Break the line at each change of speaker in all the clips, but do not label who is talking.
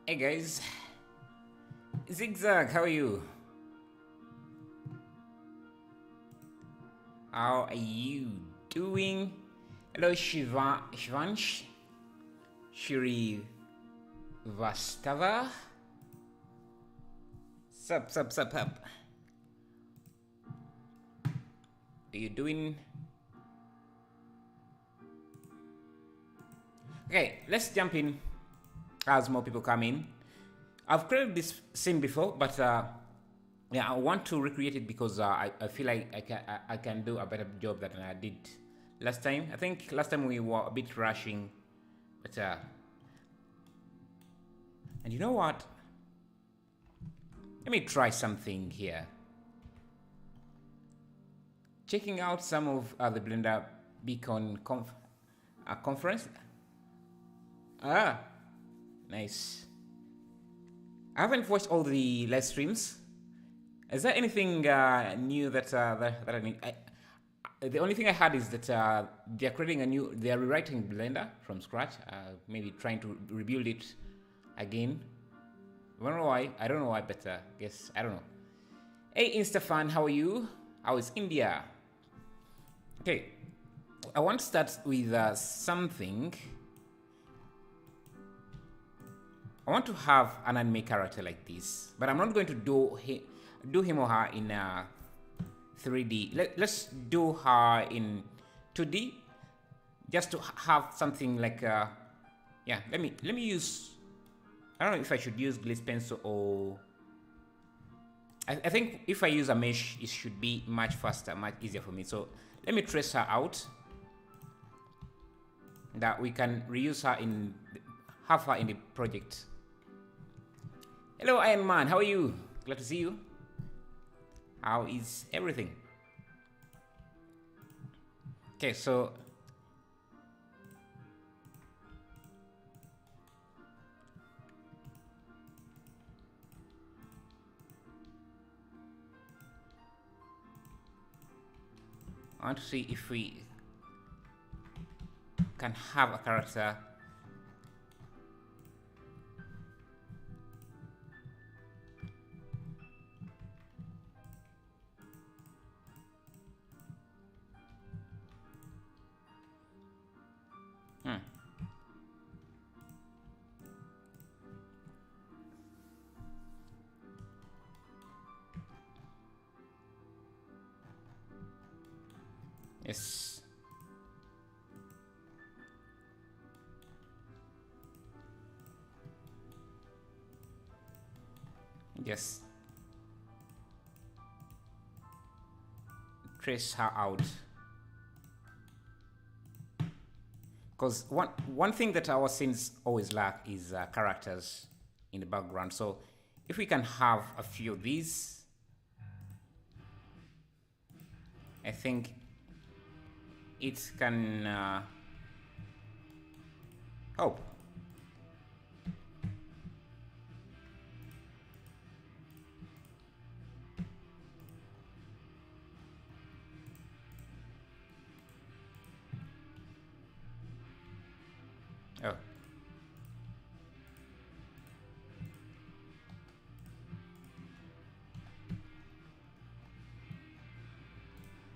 Hey guys, Zigzag, how are you? How are you doing? Hello, Shivansh, Shri Vastava. Sup. How are you doing? Okay, let's jump in as more people come in. I've created this scene before, but yeah, I want to recreate it because I feel like I can do a better job than I did last time. I think last time we were a bit rushing, but and you know what? Let me try something here. Checking out some of the Blender Beacon conference. Ah, nice. I haven't watched all the live streams. Is there anything new that I need? The only thing I had is that they're creating they're rewriting Blender from scratch. Maybe trying to rebuild it again. I don't know why. But guess I don't know. Hey, Instafan, how are you? How is India? Okay, I want to start with something. I want to have an anime character like this, but I'm not going to do him or her in 3D. Let's do her in 2D, just to have something like yeah. Let me use. I don't know if I should use glaze pencil or. I think if I use a mesh, it should be much faster, much easier for me. So let me trace her out. That we can reuse her have her in the project. Hello, Iron Man. How are you? Glad to see you. How is everything? Okay, so I want to see if we can have a character. Yes. Yes. Trace her out. Because one thing that our scenes always lack is characters in the background. So if we can have a few of these, I think it can help. Oh.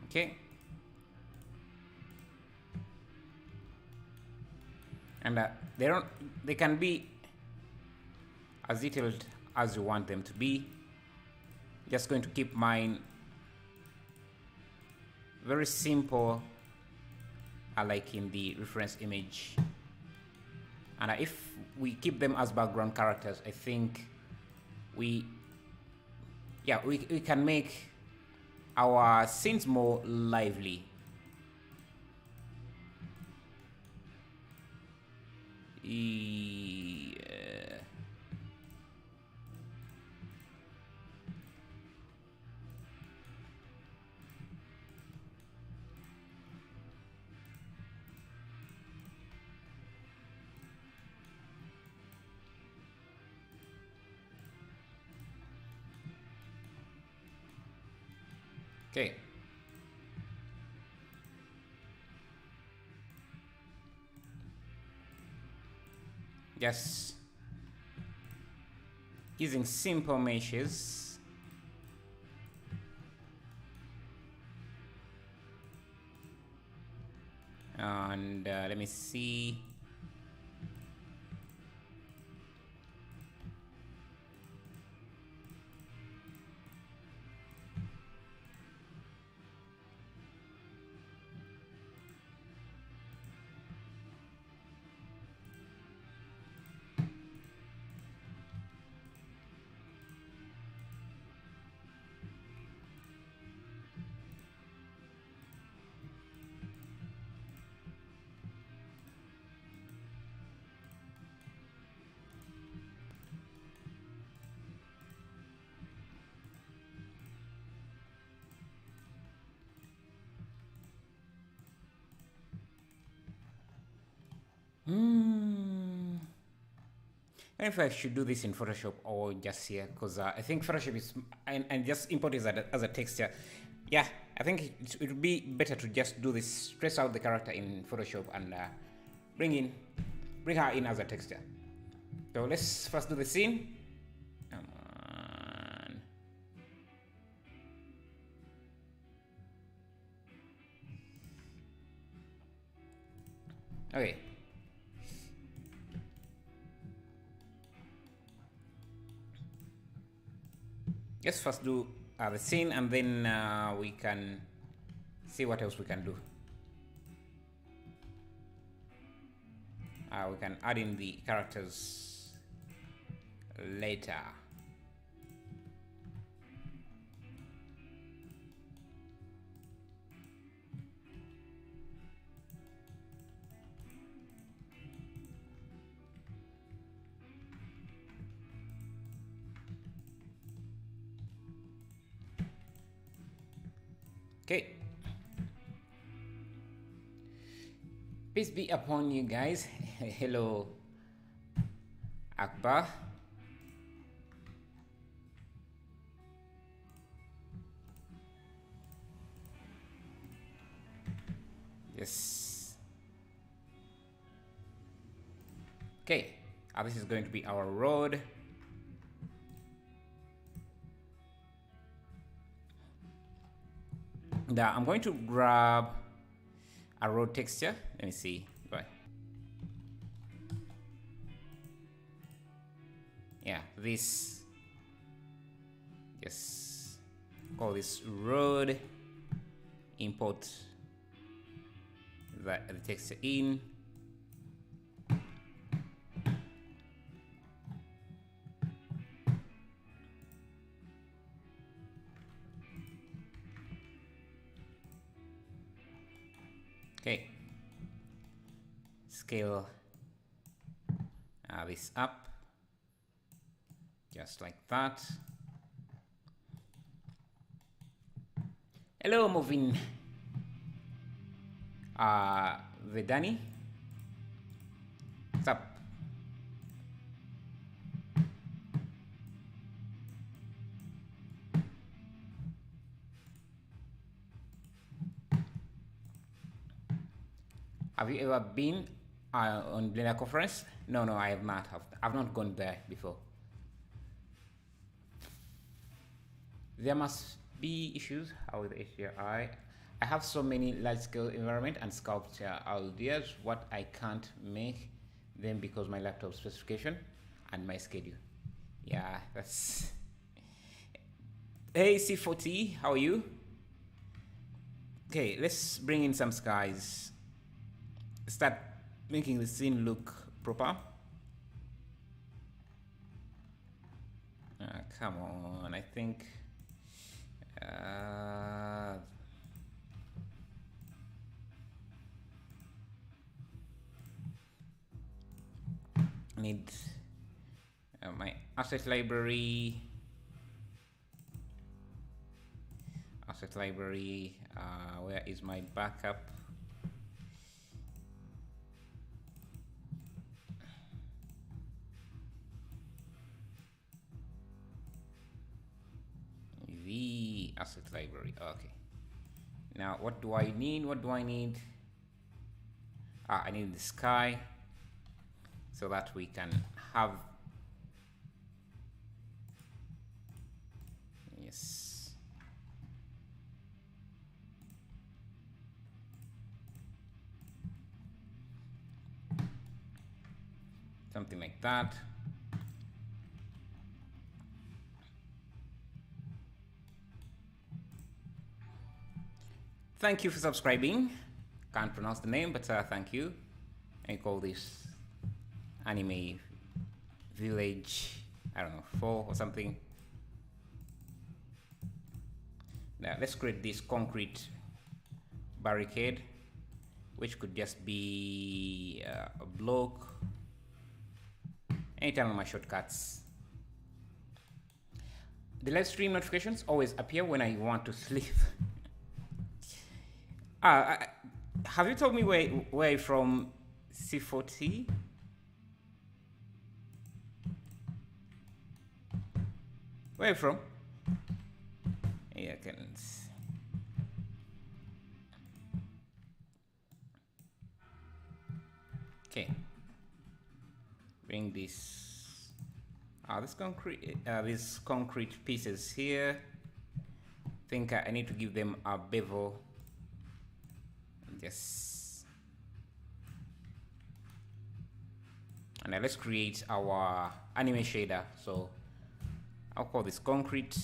Okay. And they can be as detailed as you want them to be. Just going to keep mine very simple, like in the reference image. And if we keep them as background characters, I think we can make our scenes more lively. Yeah. Okay. Just using simple meshes. And let me see. I don't know if I should do this in Photoshop or just here, because I think Photoshop is, and just import it as a texture. Yeah, I think it would be better to just do this, trace out the character in Photoshop and bring her in as a texture. So let's first do the scene. Come on. Okay. Let's first do the scene, and then we can see what else we can do. We can add in the characters later. Okay. Peace be upon you guys. Hello, Akbar. Yes. Okay. This is going to be our road. Now I'm going to grab a road texture. Let me see. Right. Yeah, this. Just call this road. Import the texture in. Okay, scale this up, just like that. Hello, moving Vedani. What's up? Have you ever been on Blender conference? No, I have not. I've not gone there before. There must be issues with HDRI. I have so many large-scale environment and sculpture ideas. What I can't make them because my laptop specification and my schedule. Yeah, that's. Hey C40, how are you? Okay, let's bring in some skies. Start making the scene look proper. Come on, I think My asset library. Asset library. Where is my backup? The asset library. Okay. Now, what do I need? What do I need? I need the sky so that we can have. Yes. Something like that. Thank you for subscribing. Can't pronounce the name, but thank you. I call this anime village, I don't know, 4 or something. Now let's create this concrete barricade, which could just be a block. Anytime on my shortcuts. The live stream notifications always appear when I want to sleep. Have you told me where from C40? Where from? Yeah, I can. Okay. Bring this. These concrete pieces here. I think I need to give them a bevel. Yes. And now let's create our anime shader. So I'll call this concrete.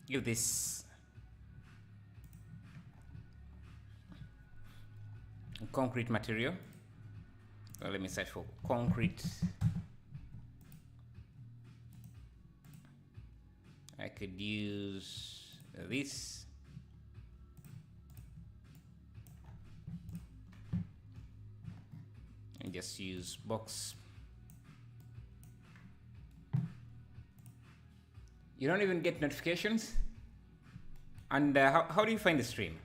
Give this concrete material. So let me search for concrete. I could use this. And just use box. You don't even get notifications? And how do you find the stream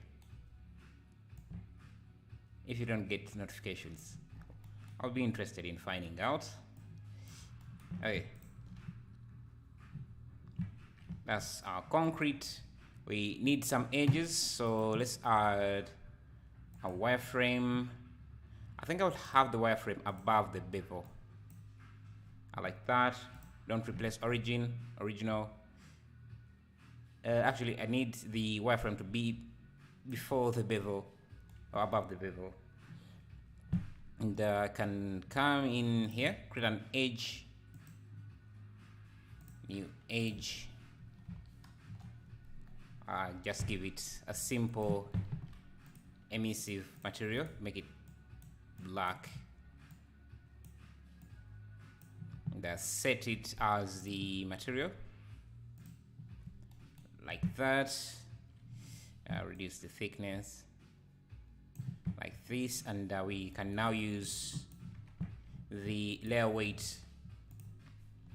if you don't get notifications? I'll be interested in finding out. Okay. That's our concrete. We need some edges, so let's add a wireframe. I think I would have the wireframe above the bevel. I like that. Don't replace original. Actually, I need the wireframe to be before the bevel or above the bevel. And I can come in here, create an edge, new edge. Just give it a simple emissive material, make it black. And set it as the material, like that. Reduce the thickness, like this, and we can now use the layer weight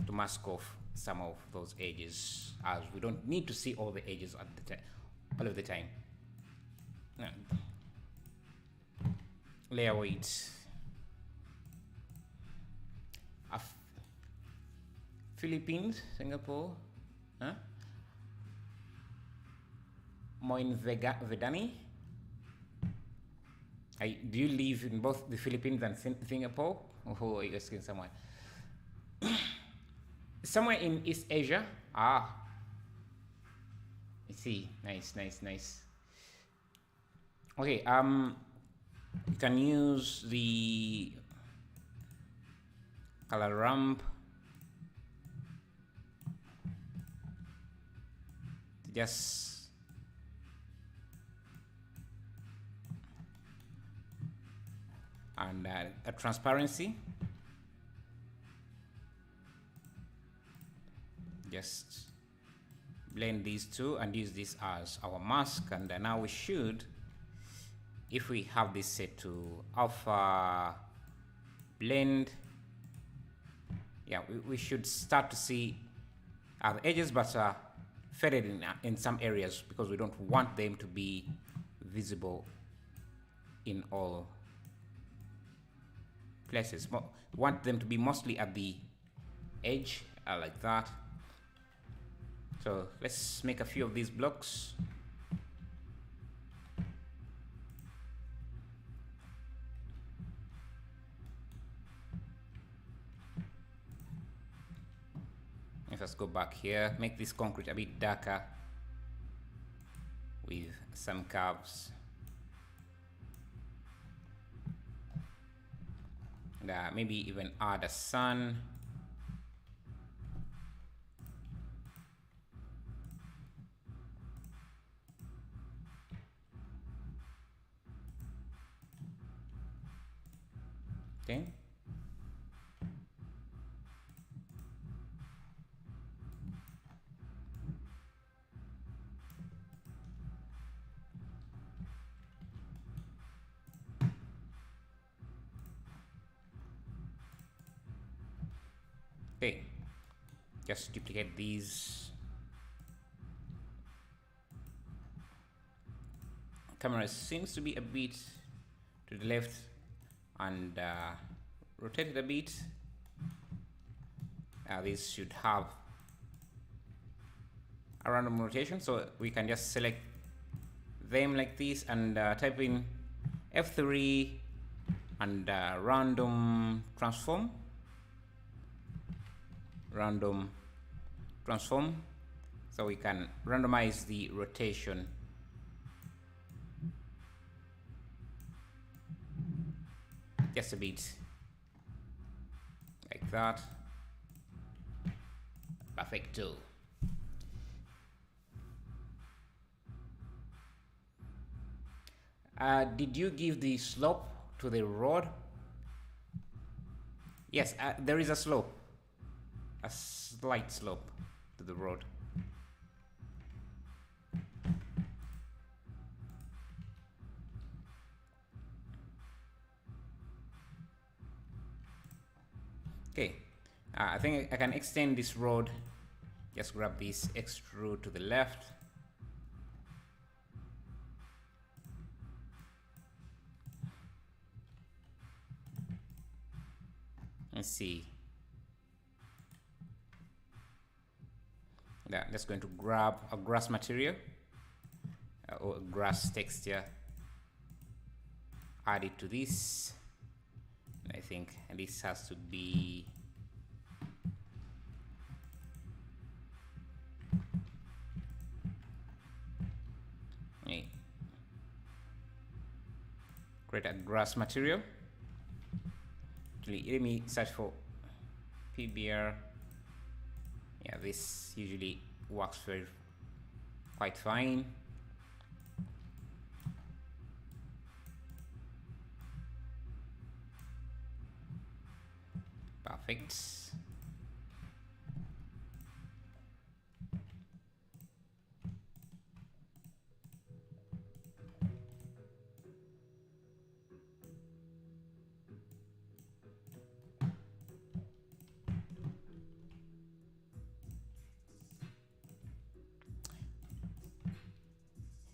to mask off some of those edges, as we don't need to see all the edges at the all of the time. Layer weight. Philippines, Singapore, huh? Moin Vedani. Do you live in both the Philippines and Singapore? Or are you asking someone? Somewhere in East Asia. I see. Nice. Okay, you can use the color ramp to just and a transparency. Just blend these two and use this as our mask, and now we should, if we have this set to alpha blend. Yeah, we should start to see the edges, but faded in some areas because we don't want them to be visible in all places. We want them to be mostly at the edge, like that. So let's make a few of these blocks. Let's go back here, make this concrete a bit darker with some curves. And maybe even add a sun. Okay. Okay, just duplicate these. Camera seems to be a bit to the left, and rotate it a bit. This should have a random rotation, so we can just select them like this and type in F3 and random transform, so we can randomize the rotation. Just a bit like that. Perfecto. Did you give the slope to the road? Yes, there is a slope, a slight slope to the road. Okay, I think I can extend this road. Just grab this extrude to the left. Let's see. Yeah, just going to grab a grass material or a grass texture, add it to this. I think this has to be create a grass material. Let me search for PBR. Yeah, this usually works quite fine. Perfect.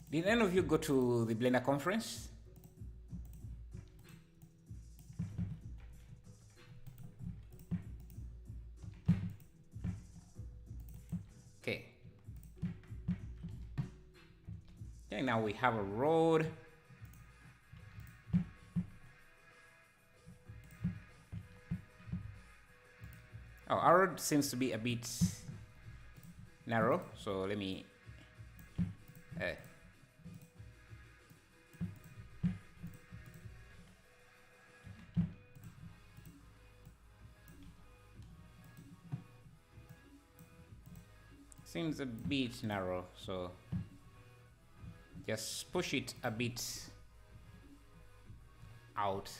Did any of you go to the Blender conference? Okay. Okay, now we have a road. Oh, our road seems to be a bit narrow, so let me seems a bit narrow, so just push it a bit out.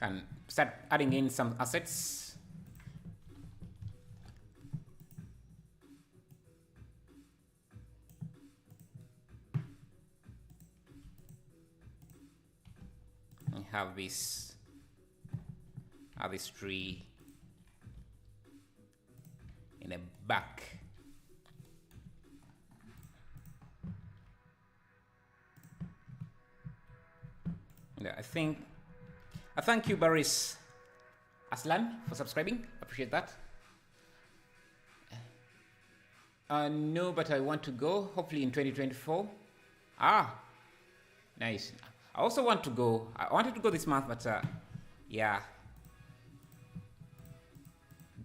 can start adding in some assets. I have this tree in the back. Yeah, I thank you, Baris Aslan, for subscribing. Appreciate that. No, but I want to go, hopefully in 2024. Ah, nice. I also want to go. I wanted to go this month, but yeah,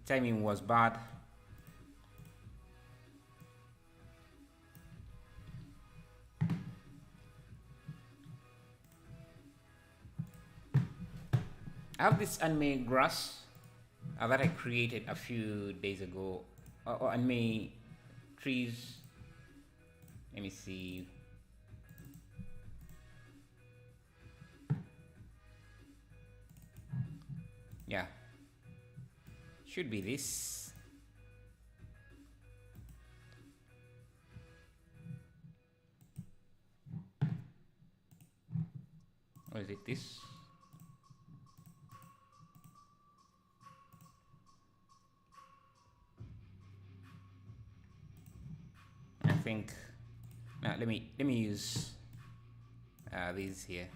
timing was bad. I have this anime grass that I created a few days ago. Or anime trees. Let me see. Yeah. Should be this. Or is it this? I think. Now let me use these here.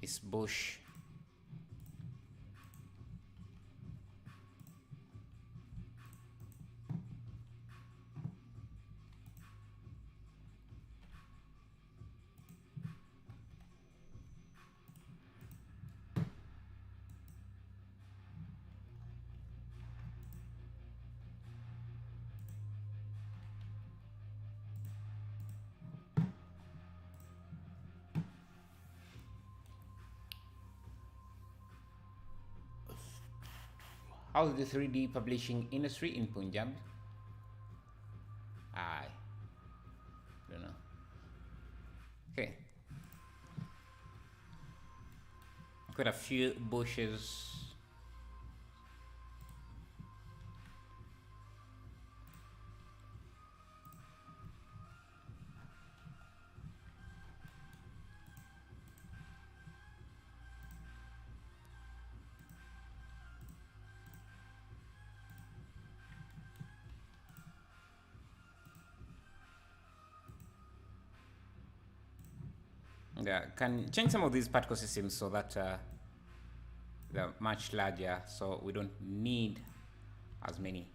It's bush. How's the 3D publishing industry in Punjab? I don't know. Okay. Quite a few bushes. Yeah, can change some of these particle systems so that they're much larger, so we don't need as many.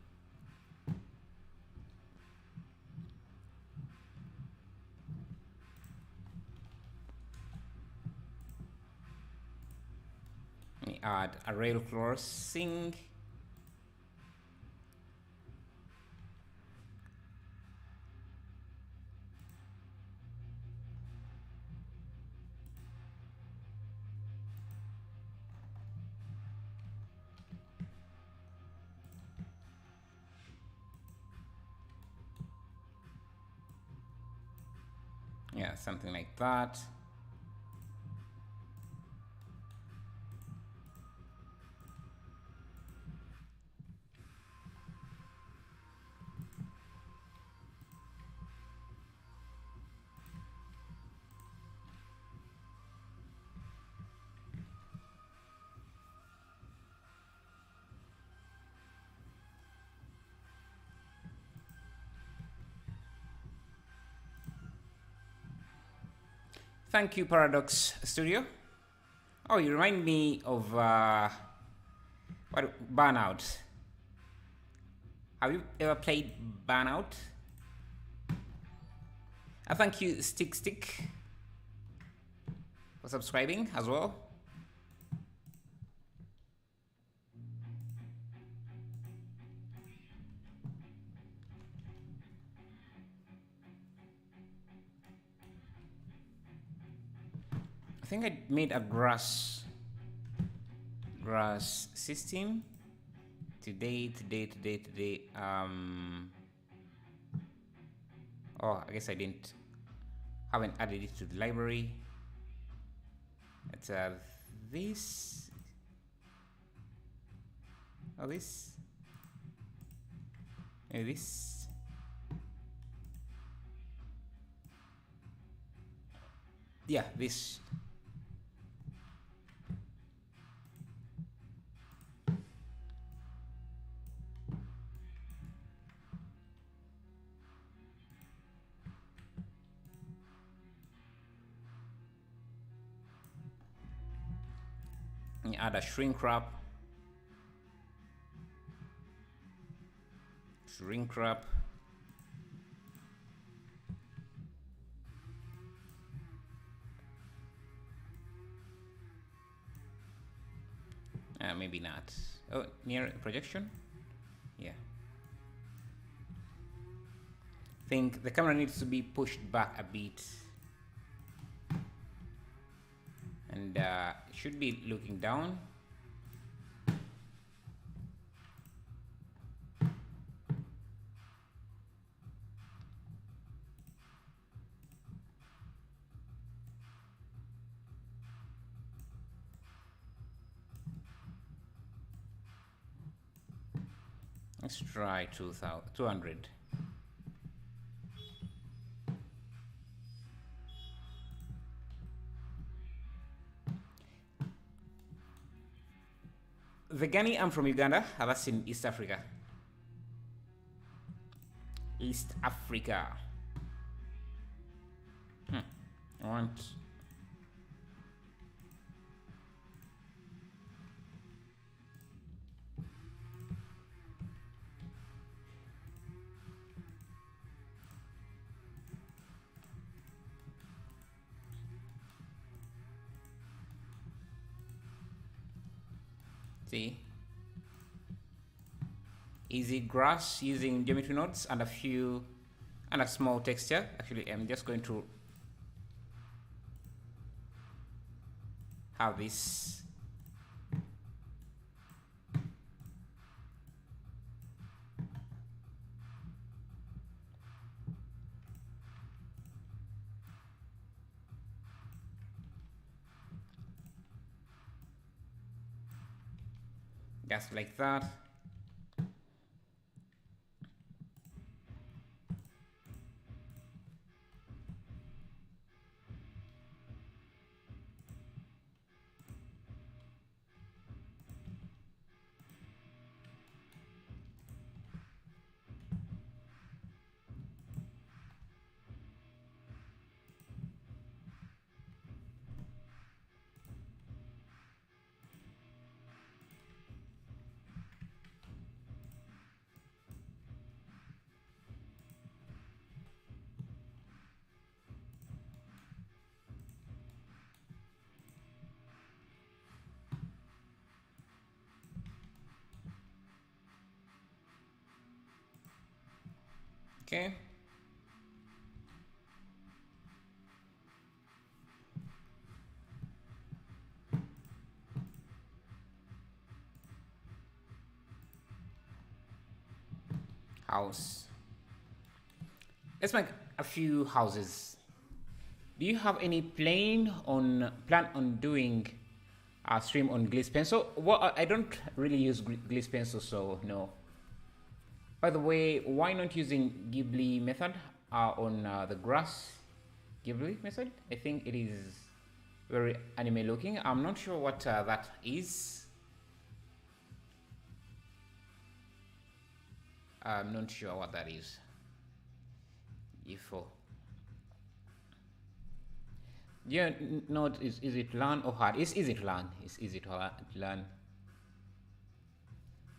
Let me add a rail crossing. Yeah, something like that. Thank you, Paradox Studio. Oh, you remind me of what Burnout. Have you ever played Burnout? Thank you, Stick, for subscribing as well. I think I made a grass system today. Oh, I guess I haven't added it to the library. It's this. Oh, this. This. Yeah, this. Add a shrink wrap. Shrink wrap. Maybe not. Oh, near projection? Yeah. I think the camera needs to be pushed back a bit. And it should be looking down. Let's try 200. Vegani, I'm from Uganda. That's in East Africa. East Africa. I want. See? Easy grass using geometry nodes and a small texture. Actually, I'm just going to have this. Just like that. Okay. House. Let's make a few houses. Do you have any plan on doing a stream on Gliss Pencil? Well, I don't really use Gliss Pencil, so no. By the way, why not using Ghibli method on the grass Ghibli method? I think it is very anime looking. I'm not sure what that is. I'm not sure what that is. Ifo. Yeah, no, is it learn or hard? It's easy to learn. It's easy to learn.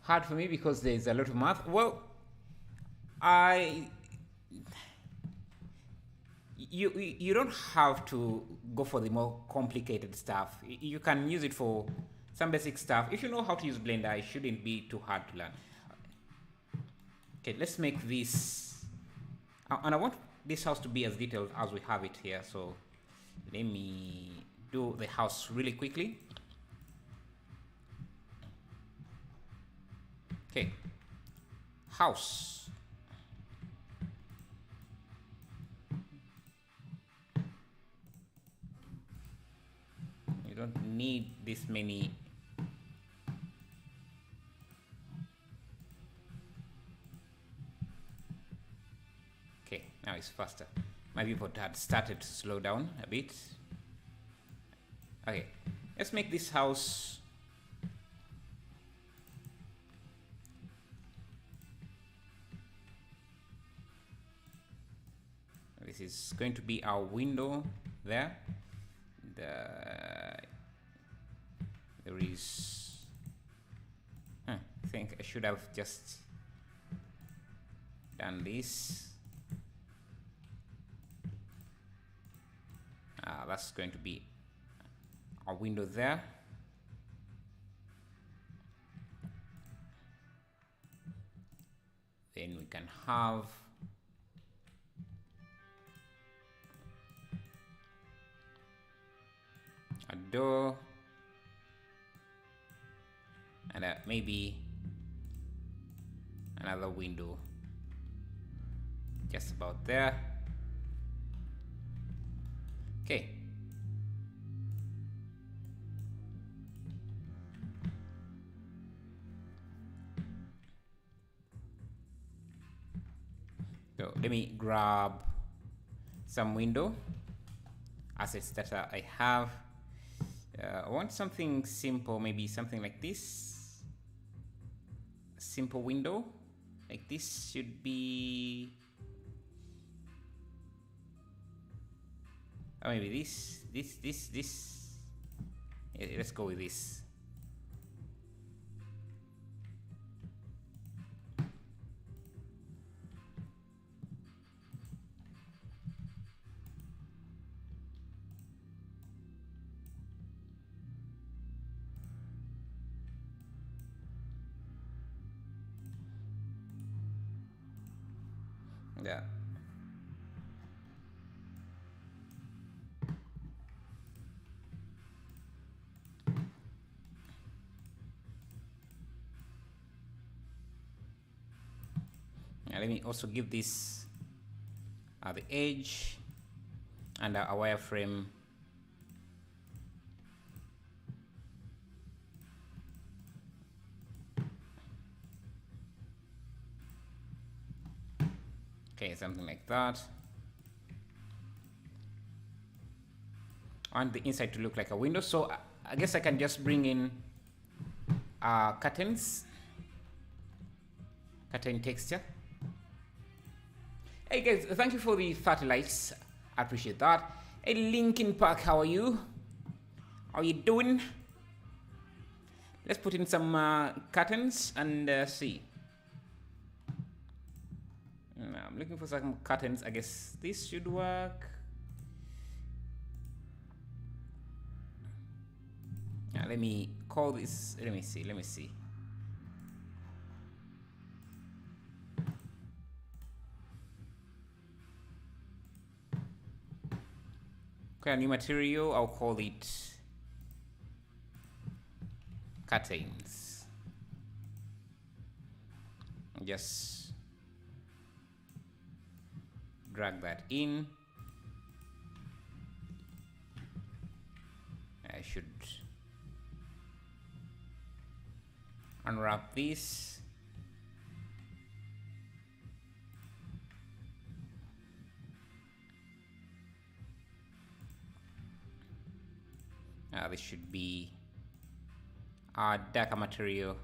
Hard for me because there's a lot of math. Well, you don't have to go for the more complicated stuff. You can use it for some basic stuff. If you know how to use Blender, it shouldn't be too hard to learn. Okay, let's make this. And I want this house to be as detailed as we have it here. So let me do the house really quickly. Okay, house. don't need this many. Okay, now it's faster. My viewport had started to slow down a bit. Okay, let's make this house this is going to be our window there. There is I think I should have just done this. That's going to be our window there. Then we can have a door and maybe another window just about there. Okay. So let me grab some window assets that I have. I want something simple, maybe something like this. A simple window like this should be, or maybe this. Yeah, let's go with this. Yeah. Now let me also give this the edge and a wireframe. Okay, something like that. I want the inside to look like a window, so I guess I can just bring in curtains, curtain texture. Hey guys, thank you for the 30 likes. I appreciate that. Hey Linkin Park, how are you? How are you doing? Let's put in some curtains and see. I'm looking for some curtains. I guess this should work. Let me call this. Let me see. Okay, a new material. I'll call it curtains. Just drag that in. I should unwrap this. This should be our darker material.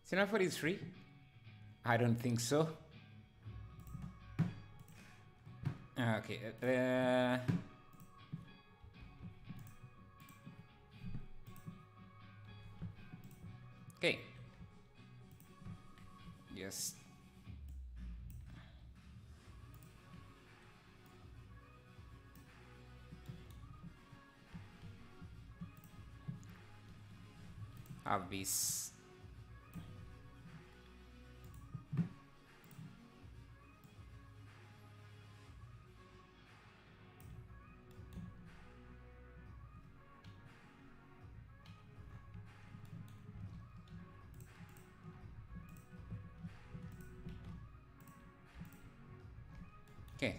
Cinema 4D is free? I don't think so. Okay. Okay. Yes. Have this. Okay.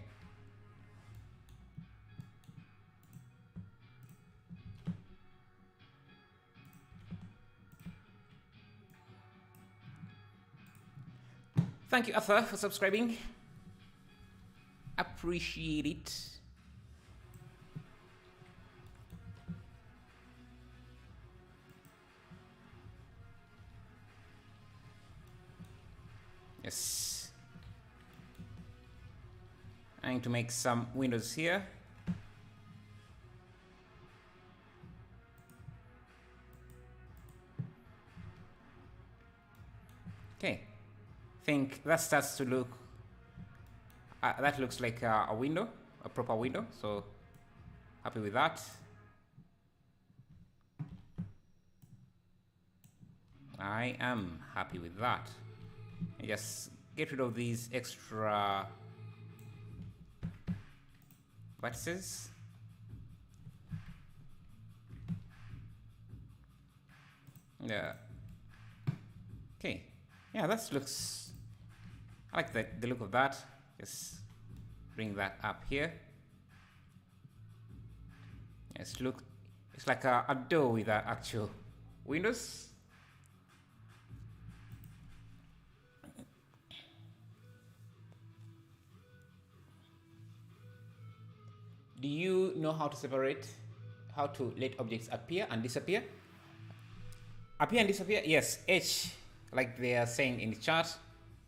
Thank you, Arthur, for subscribing. Appreciate it. Yes. I need to make some windows here. Okay. Think that starts to look. That looks like a window, a proper window. So happy with that. I am happy with that. Just get rid of these extra vertices. Yeah. Okay. Yeah, that looks. I like the look of that. Just bring that up here. Yes, look. It's like a door with actual windows. Do you know how to separate, how to let objects appear and disappear? Appear and disappear? Yes, H, like they are saying in the chat.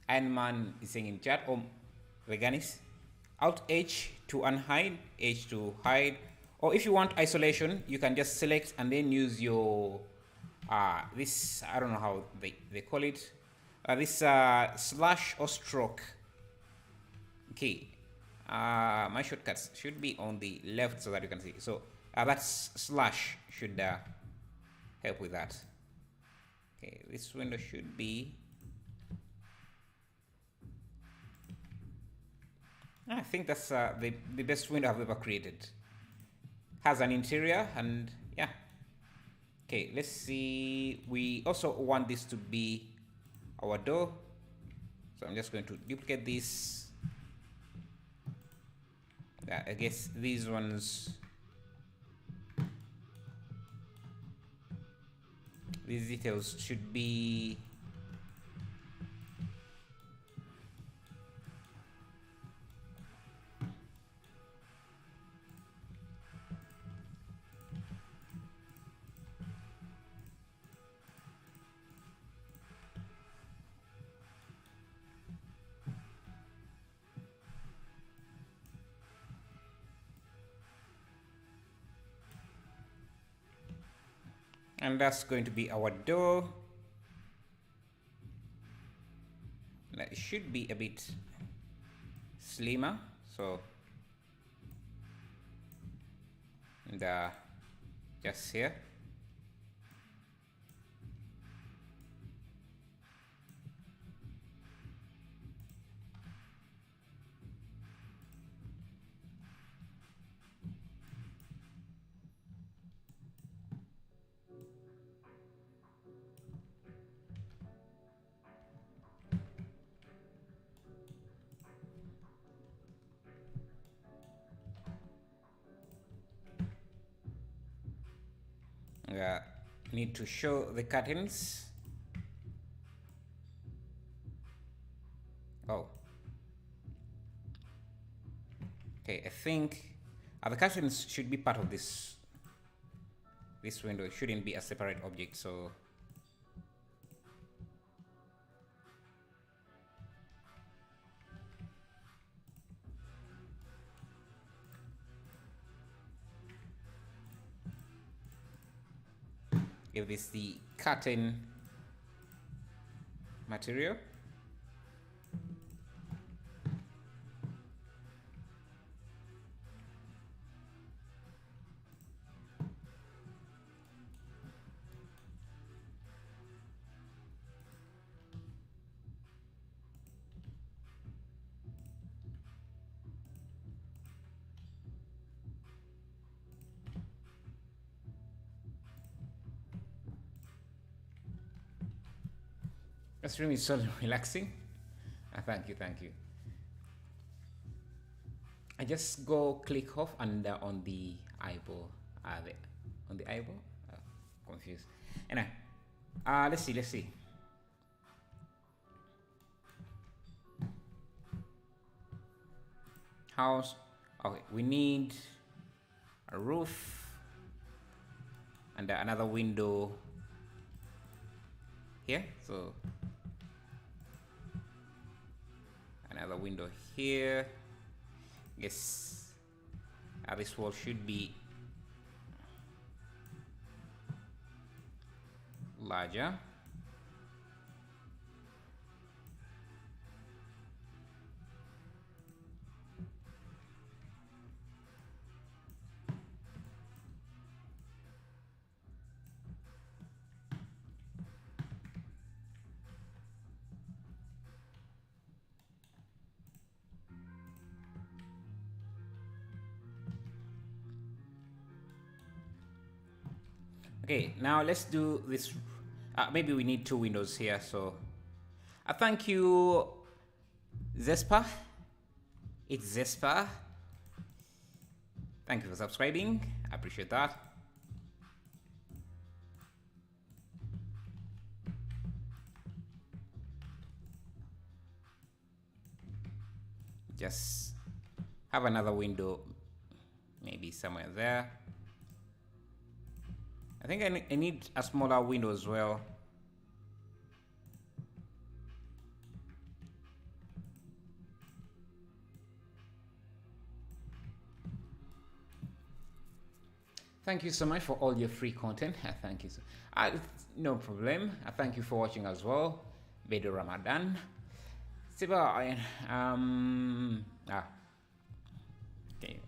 Iron Man is saying in the chat, or Veganis. Alt H to unhide, H to hide. Or if you want isolation, you can just select and then use your, this, I don't know how they call it. This slash or stroke. Okay. My shortcuts should be on the left so that you can see. So that slash should help with that. Okay, this window should be. I think that's the best window I've ever created. Has an interior and yeah. Okay, let's see. We also want this to be our door. So I'm just going to duplicate this. I guess these ones, these details should be and that's going to be our door. It should be a bit slimmer, so and just here. Need to show the curtains. Oh. Okay, I think the curtains should be part of this window. It shouldn't be a separate object, so if it's the curtain material. That's really so relaxing. Thank you, thank you. I just go click off and on the eyeball. On the eyeball? Confused. Anyway, let's see. House. Okay, we need a roof and another window here. So another window here. Yes, this wall should be larger. Okay, now let's do this. Maybe we need two windows here. So, thank you, Zespa. It's Zespa. Thank you for subscribing. I appreciate that. Just have another window, maybe somewhere there. I think I need a smaller window as well. Thank you so much for all your free content. Thank you. No problem. Thank you for watching as well. Bedo Ramadan. Siba, okay.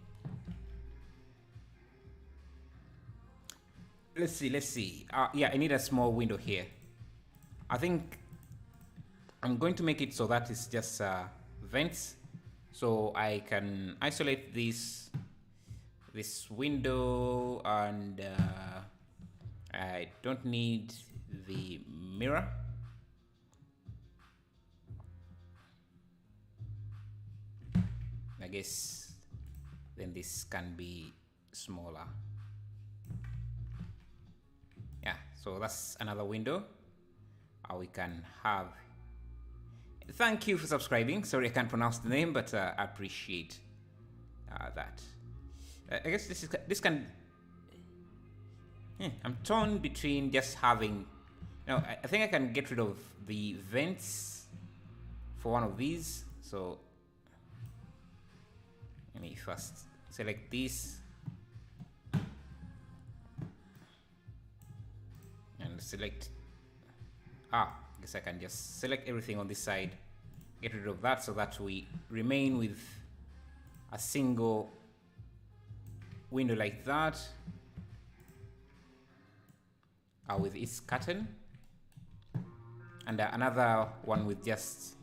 Let's see. Yeah, I need a small window here. I think I'm going to make it so that it's just vents, so I can isolate this window, and I don't need the mirror. I guess then this can be smaller. Yeah, so that's another window we can have. Thank you for subscribing. Sorry I can't pronounce the name, but I appreciate that. I guess this can. I'm torn between just having. I think I can get rid of the vents for one of these. So let me first select this and select. I guess I can just select everything on this side, get rid of that, so that we remain with a single window like that, with its curtain, and another one with just.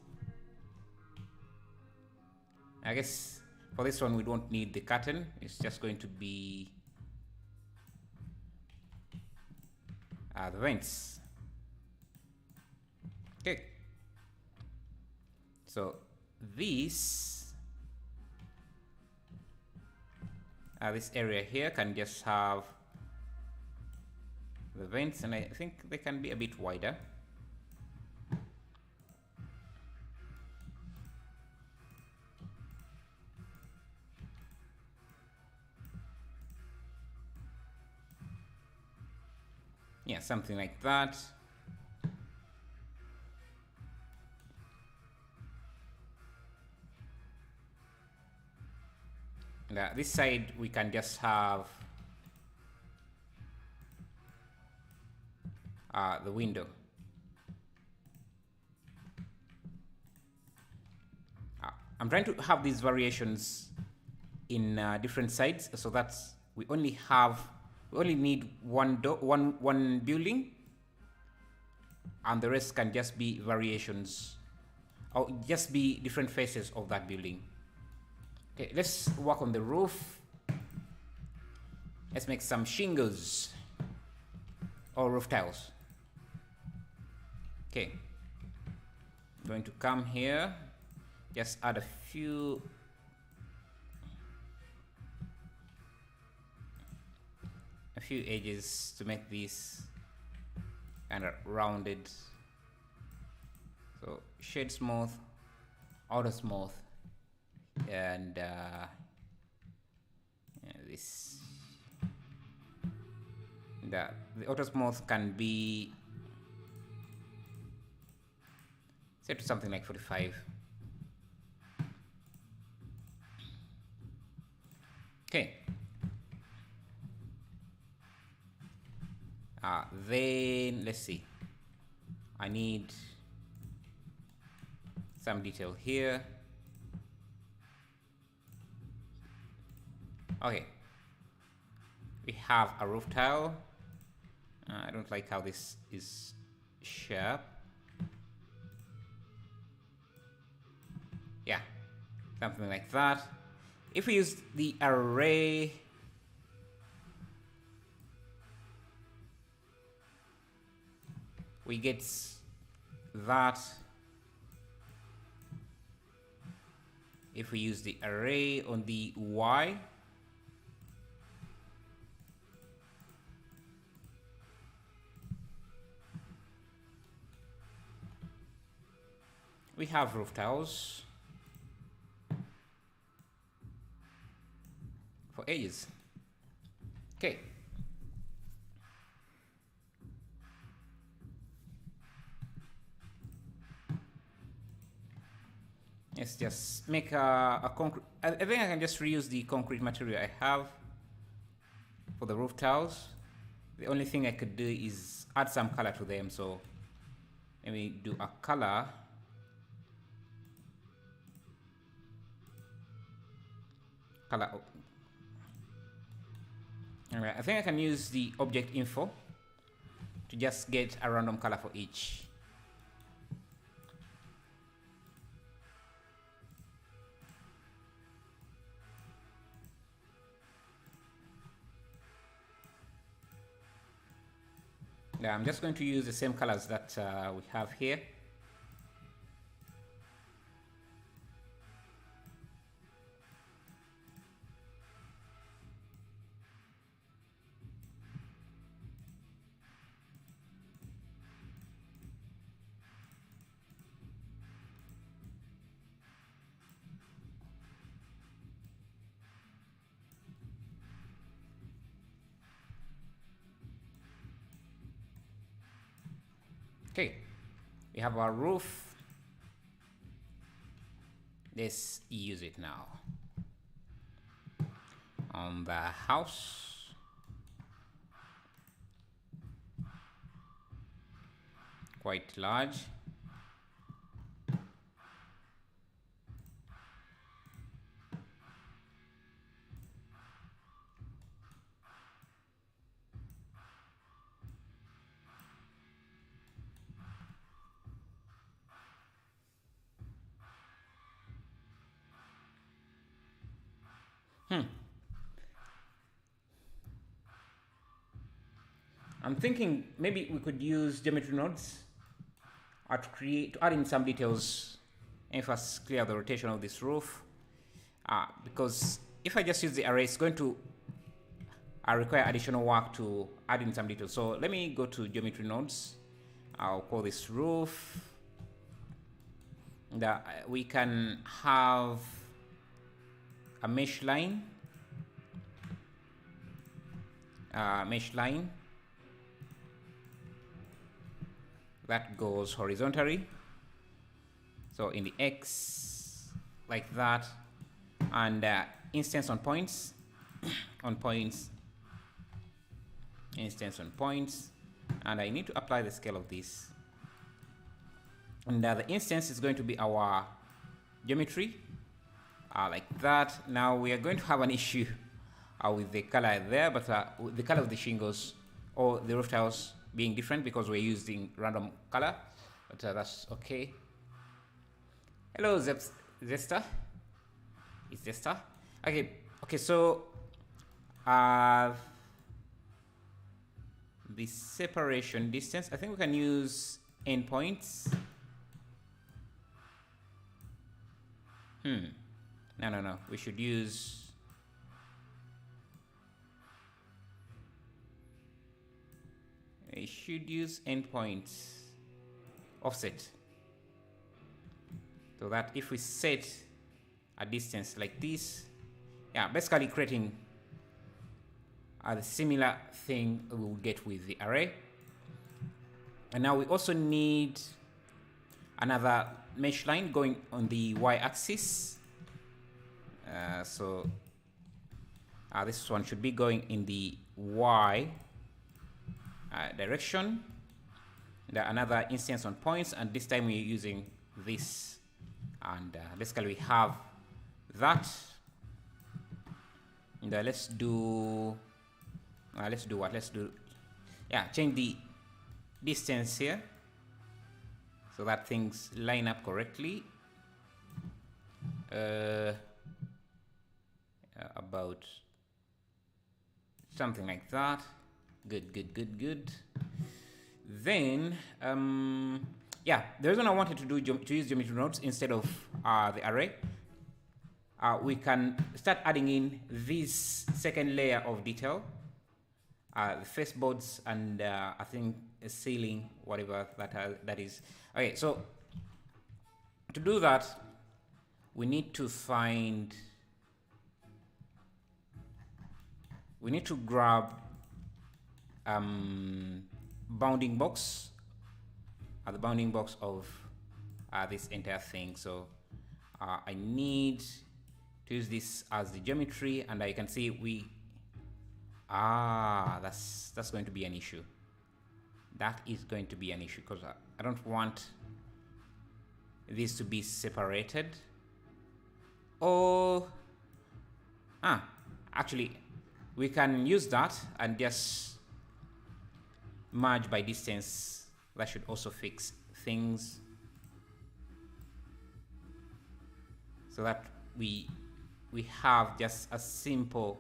I guess for this one we don't need the curtain. It's just going to be the vents. Okay. So this area here can just have the vents, and I think they can be a bit wider. Yeah, something like that. And this side we can just have the window. I'm trying to have these variations in different sides, so that we only need one building, and the rest can just be variations, or just be different faces of that building. Okay, let's work on the roof. Let's make some shingles or roof tiles. Okay, I'm going to come here, just add a few edges to make this kind of rounded. So shade smooth, auto smooth, and this. The auto smooth can be set to something like 45. Okay. Then let's see. I need some detail here. Okay. We have a roof tile. I don't like how this is sharp. Yeah, something like that. If we use the array, we get that. If we use the array on the Y, we have roof tiles for edges. Okay. Let's just make a concrete. I think I can just reuse the concrete material I have for the roof tiles. The only thing I could do is add some color to them. So let me do a color. Alright, I think I can use the object info to just get a random color for each. Yeah, I'm just going to use the same colors that we have here. Okay, we have our roof. Let's use it now. On the house, quite large. I'm thinking maybe we could use geometry nodes to add in some details and first clear the rotation of this roof. Because if I just use the array, it's going to require additional work to add in some details. So let me go to geometry nodes. I'll call this roof. We can have a mesh line. That goes horizontally, so in the X like that, and instance on points, instance on points, and I need to apply the scale of this. And the instance is going to be our geometry, like that. Now we are going to have an issue with the color there, but the color of the shingles or the roof tiles being different because we're using random color, but that's okay. Hello, Zesta. It's Zesta. Okay, so the separation distance, I think we can use endpoints. No. We should use endpoints offset. So that if we set a distance like this, yeah, basically creating a similar thing we'll get with the array. And now we also need another mesh line going on the y-axis. So this one should be going in the y direction. Another instance on points, and this time we're using this. And basically we have that. And let's do what? Change the distance here so that things line up correctly. About something like that. Good. Then the reason I wanted to use geometry nodes instead of the array, we can start adding in this second layer of detail, the face boards, and I think a ceiling, whatever that is. Okay, so to do that, we need to grab bounding box, the bounding box of this entire thing. So I need to use this as the geometry, and I can see that's going to be an issue. That is going to be an issue because I don't want this to be separated. Actually, we can use that and just merge by distance. That should also fix things so that we have just a simple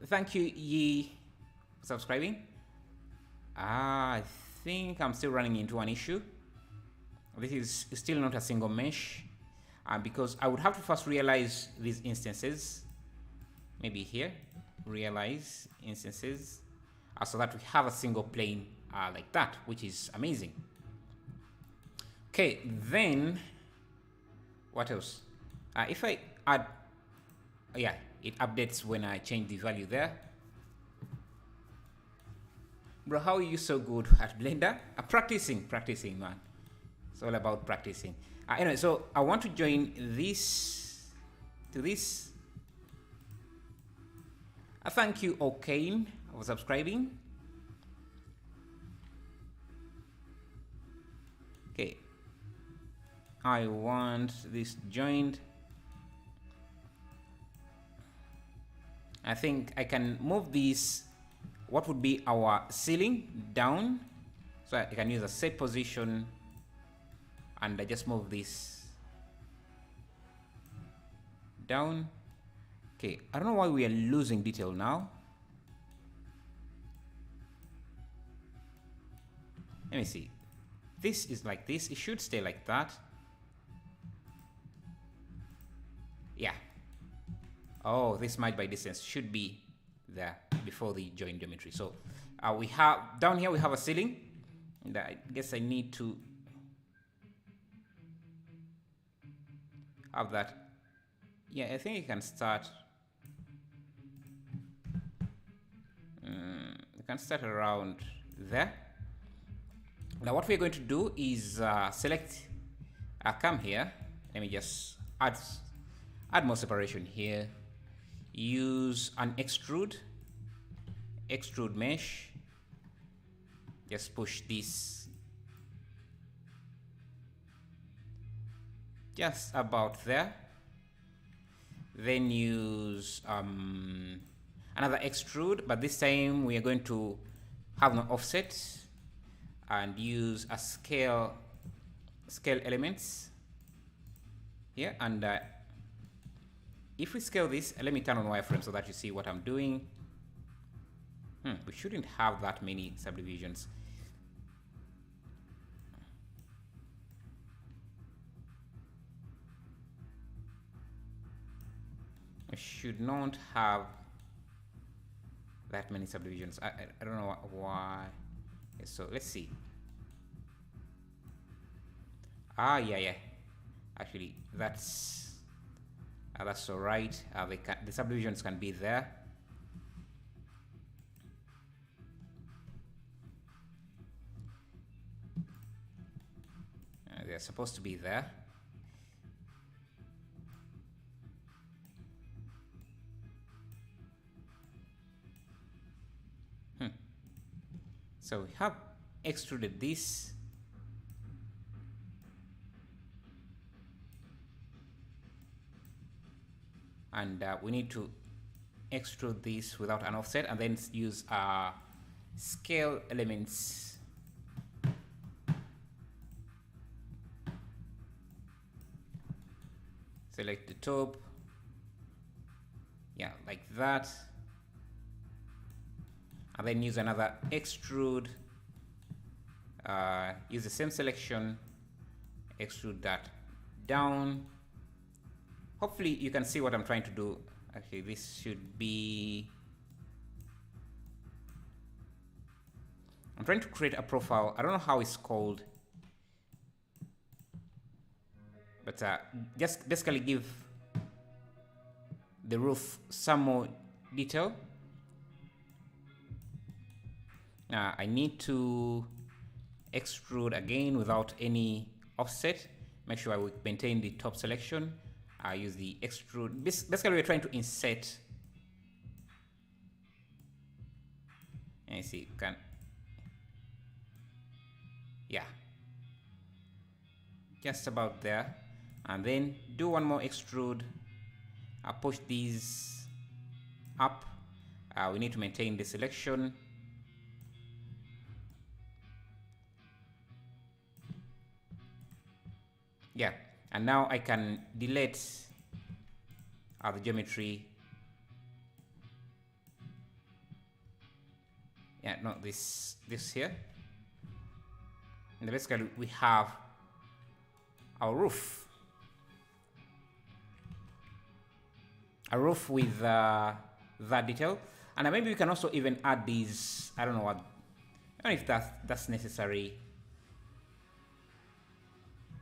thank you, Yi, for subscribing. I think I'm still running into an issue. This is still not a single mesh because I would have to first realize these instances. Maybe here, realize instances, so that we have a single plane like that, which is amazing. Okay, then what else? If I add, it updates when I change the value there. Bro, how are you so good at Blender? Practicing, man. It's all about practicing. Anyway, so I want to join this to this. Thank you, O'Kane, for subscribing. Okay. I want this joined. I think I can move this, what would be our ceiling, down. So I can use a set position and I just move this down. Okay, I don't know why we are losing detail now. Let me see. This is like this. It should stay like that. Yeah. Oh, this merge by distance should be there before the join geometry. So we have down here we have a ceiling, and I guess I need to have that. Yeah, I think you can start. You can start around there. Now what we're going to do is select I'll come here. Let me just add more separation here. Use an extrude mesh. Just push this just about there. Then use another extrude, but this time we are going to have no offset and use a scale elements here. And if we scale this, let me turn on wireframe so that you see what I'm doing. We shouldn't have that many subdivisions. We should not have that many subdivisions. I don't know why. So let's see. Yeah. Actually, that's all right. The subdivisions can be there. They're supposed to be there. So we have extruded this. And we need to extrude this without an offset and then use scale elements. Select the top. Yeah, like that. And then use another extrude. Use the same selection. Extrude that down. Hopefully you can see what I'm trying to do. Actually, this should be... I'm trying to create a profile. I don't know how it's called. But just basically give the roof some more detail. I need to extrude again without any offset. Make sure I will maintain the top selection. I use the extrude. Basically, we're trying to insert. And you see, yeah, just about there. And then do one more extrude. Push these up. We need to maintain the selection. Yeah, and now I can delete the geometry. Yeah, not this here. And basically we have our roof. A roof with that detail. And maybe we can also even add these, I don't know if that's necessary.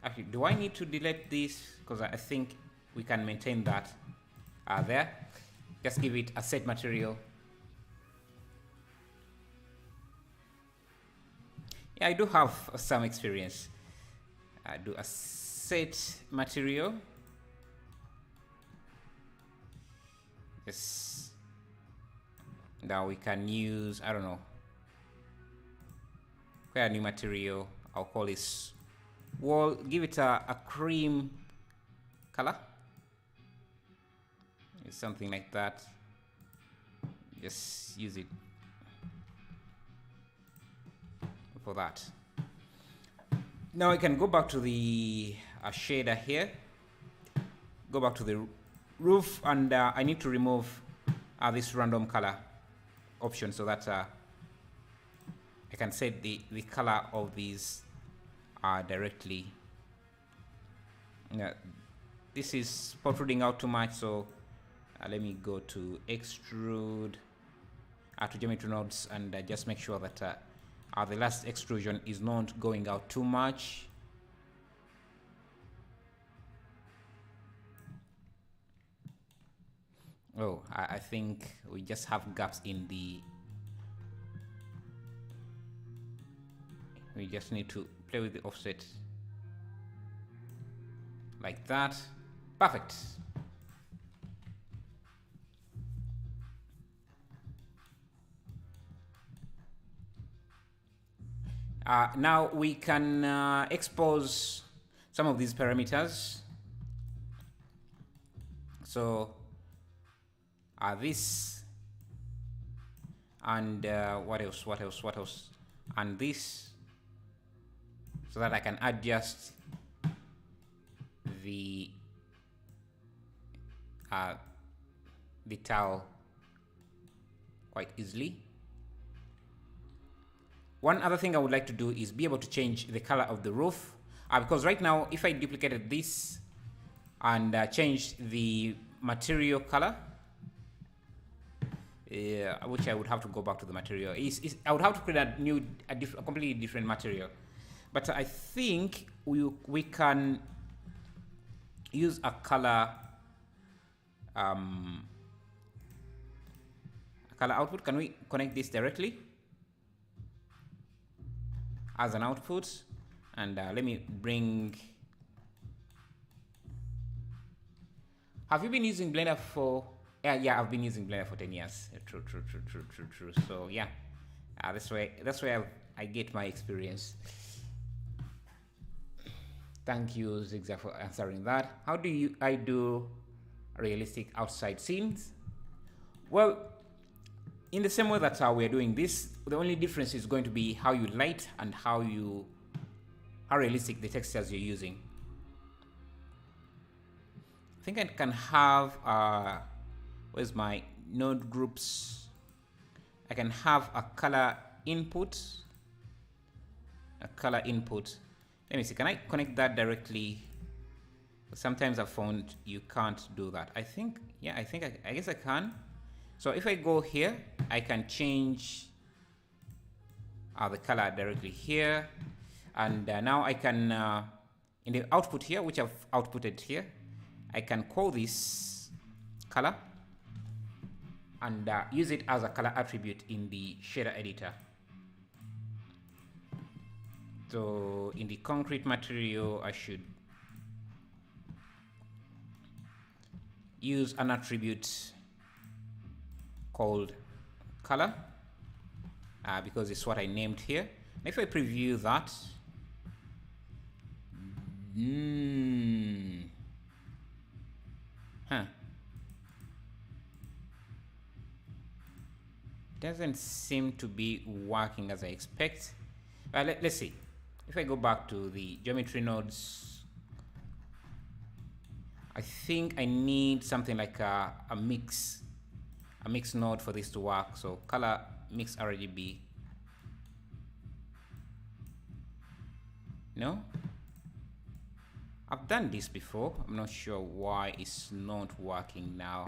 Actually, do I need to delete this? Because I think we can maintain that there. Just give it a set material. Yeah, I do have some experience. I do a set material. Yes. Now we can use, I don't know, create a new material. I'll call this wall. Give it a cream color. It's something like that. Just use it for that. Now I can go back to the shader here. Go back to the roof, and I need to remove this random color option so that I can set the color of these directly. This is protruding out too much, so let me go to extrude to geometry nodes and just make sure that the last extrusion is not going out too much. Oh, I think we just have gaps in the... We just need to play with the offset. like that. Perfect. Now we can expose some of these parameters. So this and what else, and this, so that I can adjust the tile quite easily. One other thing I would like to do is be able to change the color of the roof, because right now if I duplicated this and changed the material color, which I would have to go back to the material, I would have to create a completely different material. But I think we can use a color output. Can we connect this directly as an output? And let me bring. Have you been using Blender for? Yeah, I've been using Blender for 10 years. True. So yeah, that's where I get my experience. Thank you, Zigzag, for answering that. How do I do realistic outside scenes? Well, in the same way that we're doing this, the only difference is going to be how you light and how realistic the textures you're using. I think I can have where's my node groups? I can have a color input. Let me see, can I connect that directly? Sometimes I've found you can't do that. I guess I can. So if I go here, I can change the color directly here. And now I can, in the output here, which I've outputted here, I can call this color and use it as a color attribute in the shader editor. So in the concrete material, I should use an attribute called color because it's what I named here. If I preview that, doesn't seem to be working as I expect. Let's see. If I go back to the geometry nodes, I think I need something like a mix node for this to work. So color mix RGB. No? I've done this before. I'm not sure why it's not working now.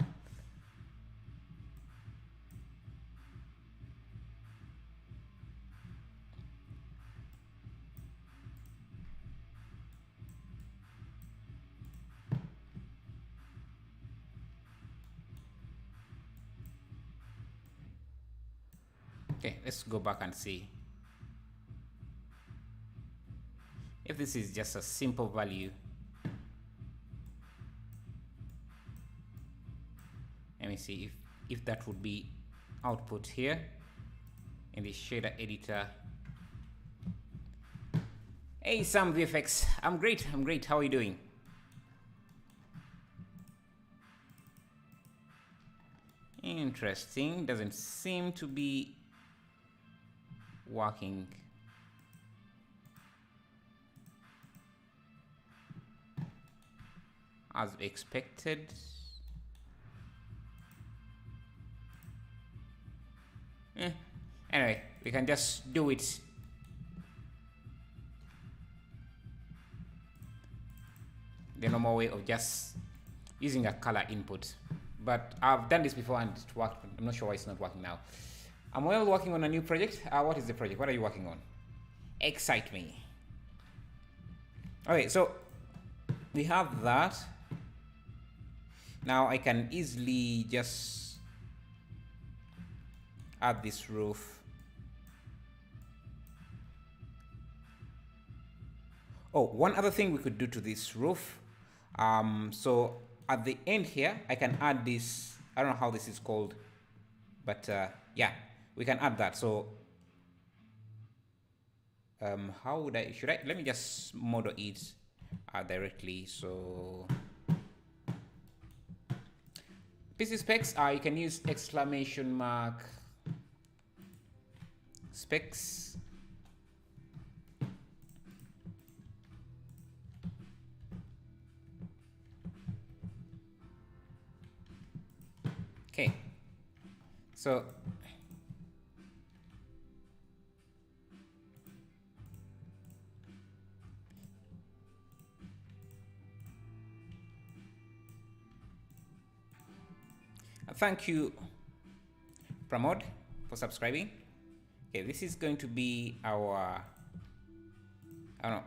Okay, let's go back and see if this is just a simple value. Let me see if that would be output here in the shader editor. Hey Sam VFX, I'm great. How are you doing? Interesting, doesn't seem to be working. As expected. Anyway, we can just do it the normal way of just using a color input. But I've done this before and it worked. I'm not sure why it's not working now. I'm well working on a new project. What is the project? What are you working on? Excite me. Okay, so we have that. Now I can easily just add this roof. Oh, one other thing we could do to this roof So at the end here, I can add this. I don't know how this is called, but yeah, we can add that. So how would I, should I, let me just model it directly. So PC specs, you can use exclamation mark specs. Okay, so thank you, Pramod, for subscribing. Okay, this is going to be our, I don't know,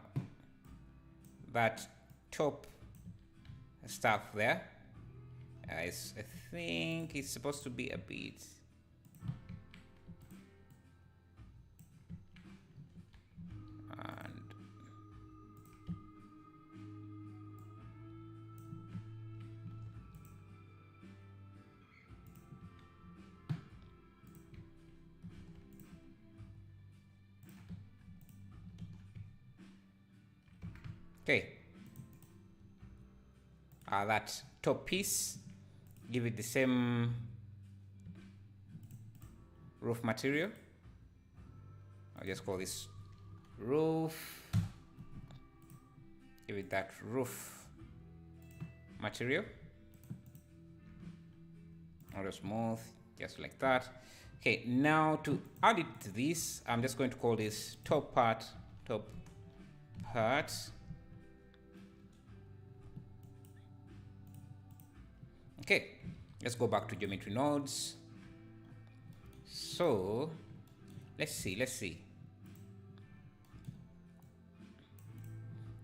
that top stuff there. I think it's supposed to be a bit. And okay, that top piece, give it the same roof material. I'll just call this roof. Give it that roof material. Auto smooth, just like that. Okay, now to add it to this, I'm just going to call this top part, top part. Okay, let's go back to geometry nodes. So let's see.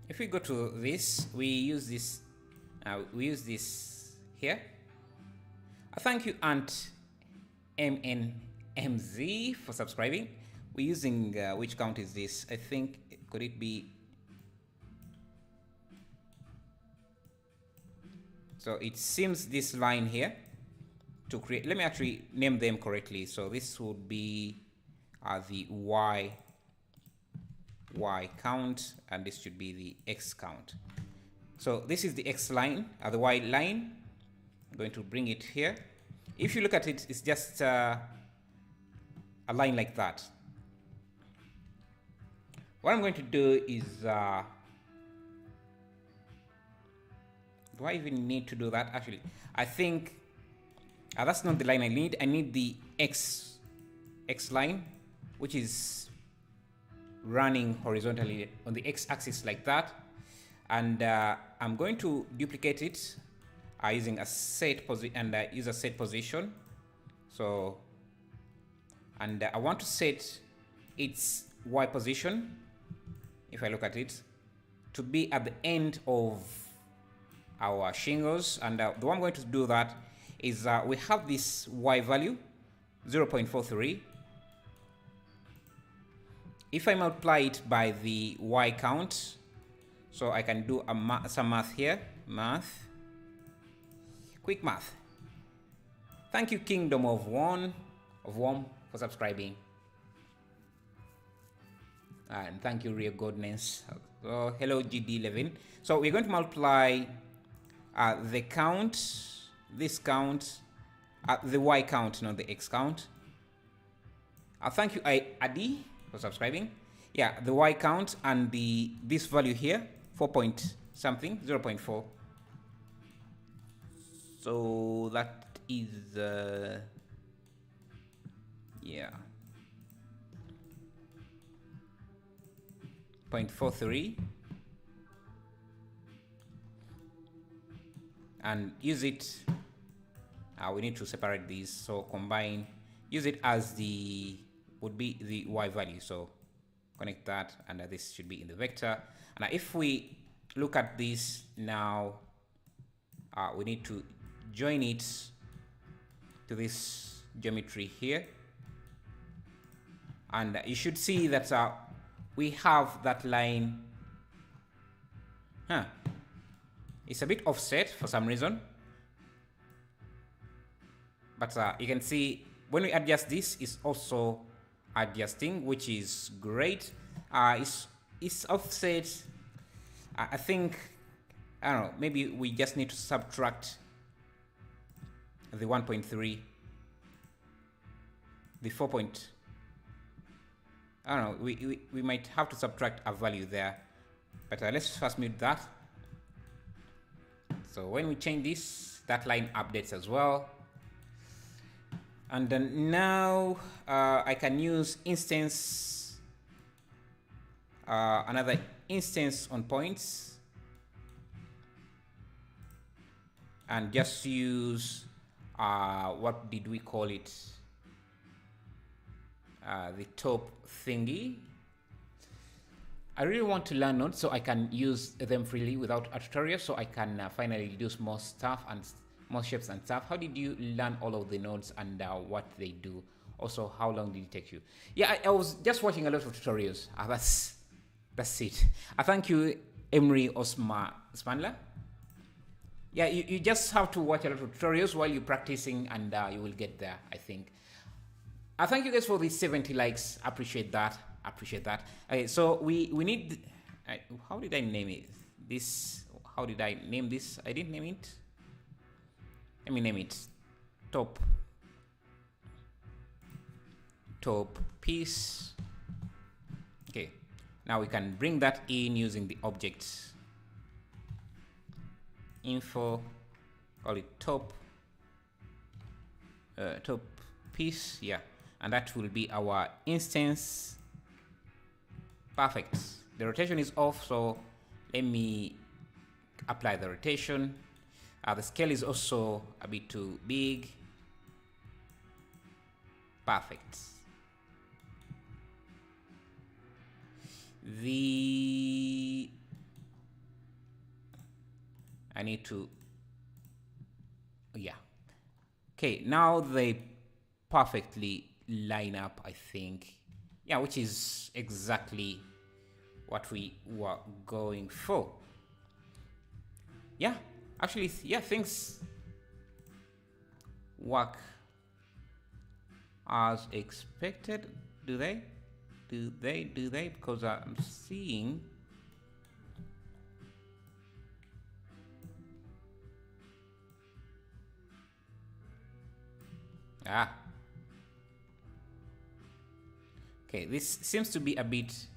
If we go to this, we use this here. Thank you, Ant MNMZ, for subscribing. We're using which count is this? I think, could it be? So it seems this line here to create. Let me actually name them correctly. So this would be the Y count, and this should be the X count. So this is the X line, the Y line. I'm going to bring it here. If you look at it, it's just a line like that. What I'm going to do is, do I even need to do that? Actually, I think that's not the line I need. I need the X line, which is running horizontally on the X axis like that. And I'm going to duplicate it using a set position, and use a set position. So, and I want to set its Y position, if I look at it, to be at the end of our shingles. And the way I'm going to do that is we have this Y value, 0.43. If I multiply it by the Y count, so I can do some math here. Quick math. Thank you, Kingdom of Worm, for subscribing. And thank you, Real Godness. So, hello, GD11. So we're going to multiply the count, this count, the Y count, not the X count. Thank you, Adi, for subscribing. Yeah, the Y count and this value here, 4 point something, 0.4. So that is, yeah, 0.43. And use it, we need to separate these, so combine, use it as would be the Y value. So connect that, and this should be in the vector. And if we look at this now, we need to join it to this geometry here. And you should see that we have that line. It's a bit offset for some reason. But you can see when we adjust this, it's also adjusting, which is great. It's offset. I think, I don't know, maybe we just need to subtract the 1.3, the 4 point. I don't know, we might have to subtract a value there. But let's first mute that. So when we change this, that line updates as well. And then now I can use instance, another instance on points, and just use, what did we call it? The top thingy. I really want to learn nodes so I can use them freely without a tutorial, so I can finally do more stuff and more shapes and stuff. How did you learn all of the nodes and what they do? Also, how long did it take you? Yeah, I was just watching a lot of tutorials. That's it. Thank you, Emery Osmanla. Yeah, you just have to watch a lot of tutorials while you're practicing, and you will get there, I think. Thank you guys for the 70 likes. Appreciate that. Okay, so we need, how did I name it? How did I name this? I didn't name it. Let me name it top piece. Okay, now we can bring that in using the object info, call it top piece, yeah, and that will be our instance. Perfect. The rotation is off, so let me apply the rotation. The scale is also a bit too big. Perfect. I need to, yeah. Okay, now they perfectly line up, I think. Yeah, which is exactly what we were going for. Yeah, actually, yeah, things work as expected. Do they? Because I'm seeing okay, this seems to be a bit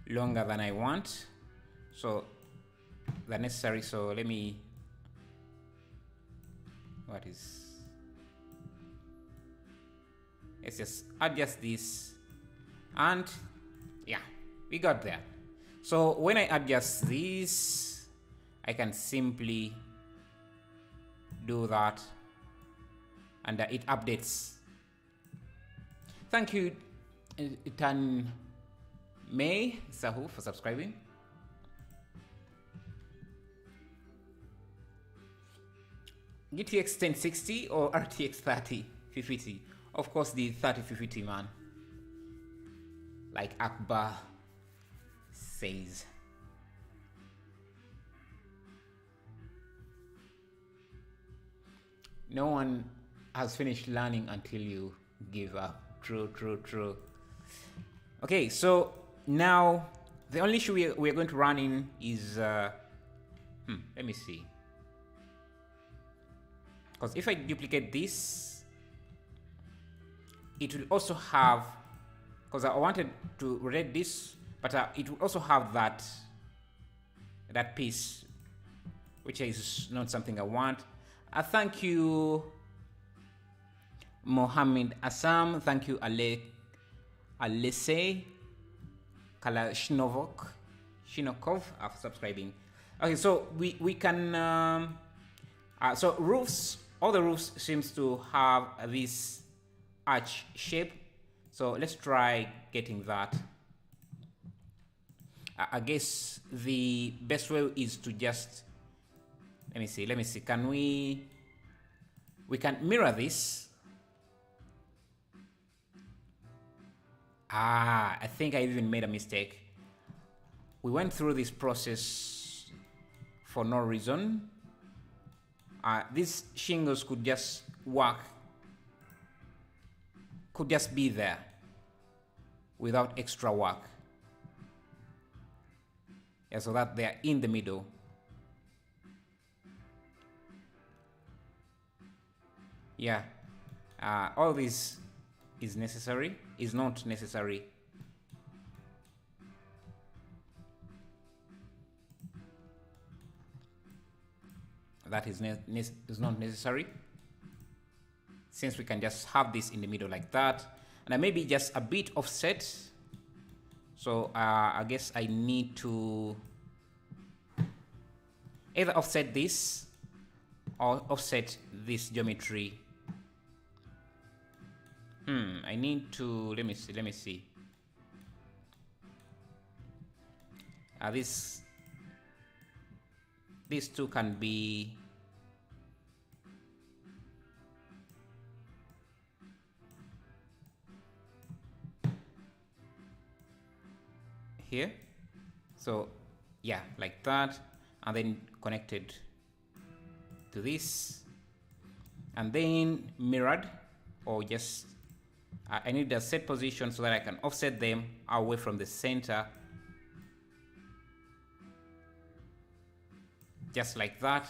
longer than I want, so let me, let's just adjust this, and yeah, we got there. So when I adjust this, I can simply do that, and it updates. Thank you, Tan May Sahu, for subscribing. GTX 1060 or RTX 3050? Of course, the 3050, man. Like Akbar says. No one has finished learning until you give up. True. Okay, so now the only issue we're going to run in is let me see, because if I duplicate this, it will also have, because I wanted to rotate this, but it will also have that piece, which is not something I want. Thank you, Mohammed Assam. Thank you, Alesei Kalashnikov for subscribing. Okay, so we can so roofs, all the roofs seems to have this arch shape, so let's try getting that. I guess the best way is to just, let me see, can we can mirror this. I think I even made a mistake. We went through this process for no reason. These shingles could just work, could just be there without extra work. Yeah, so that they're in the middle. Yeah, all this is necessary, is not necessary. That is not necessary, since we can just have this in the middle like that, and maybe just a bit offset. So I guess I need to either offset this or offset this geometry. I need to, let me see. These two can be here. So yeah, like that, and then connected to this, and then mirrored, or just I need a set position so that I can offset them away from the center, just like that.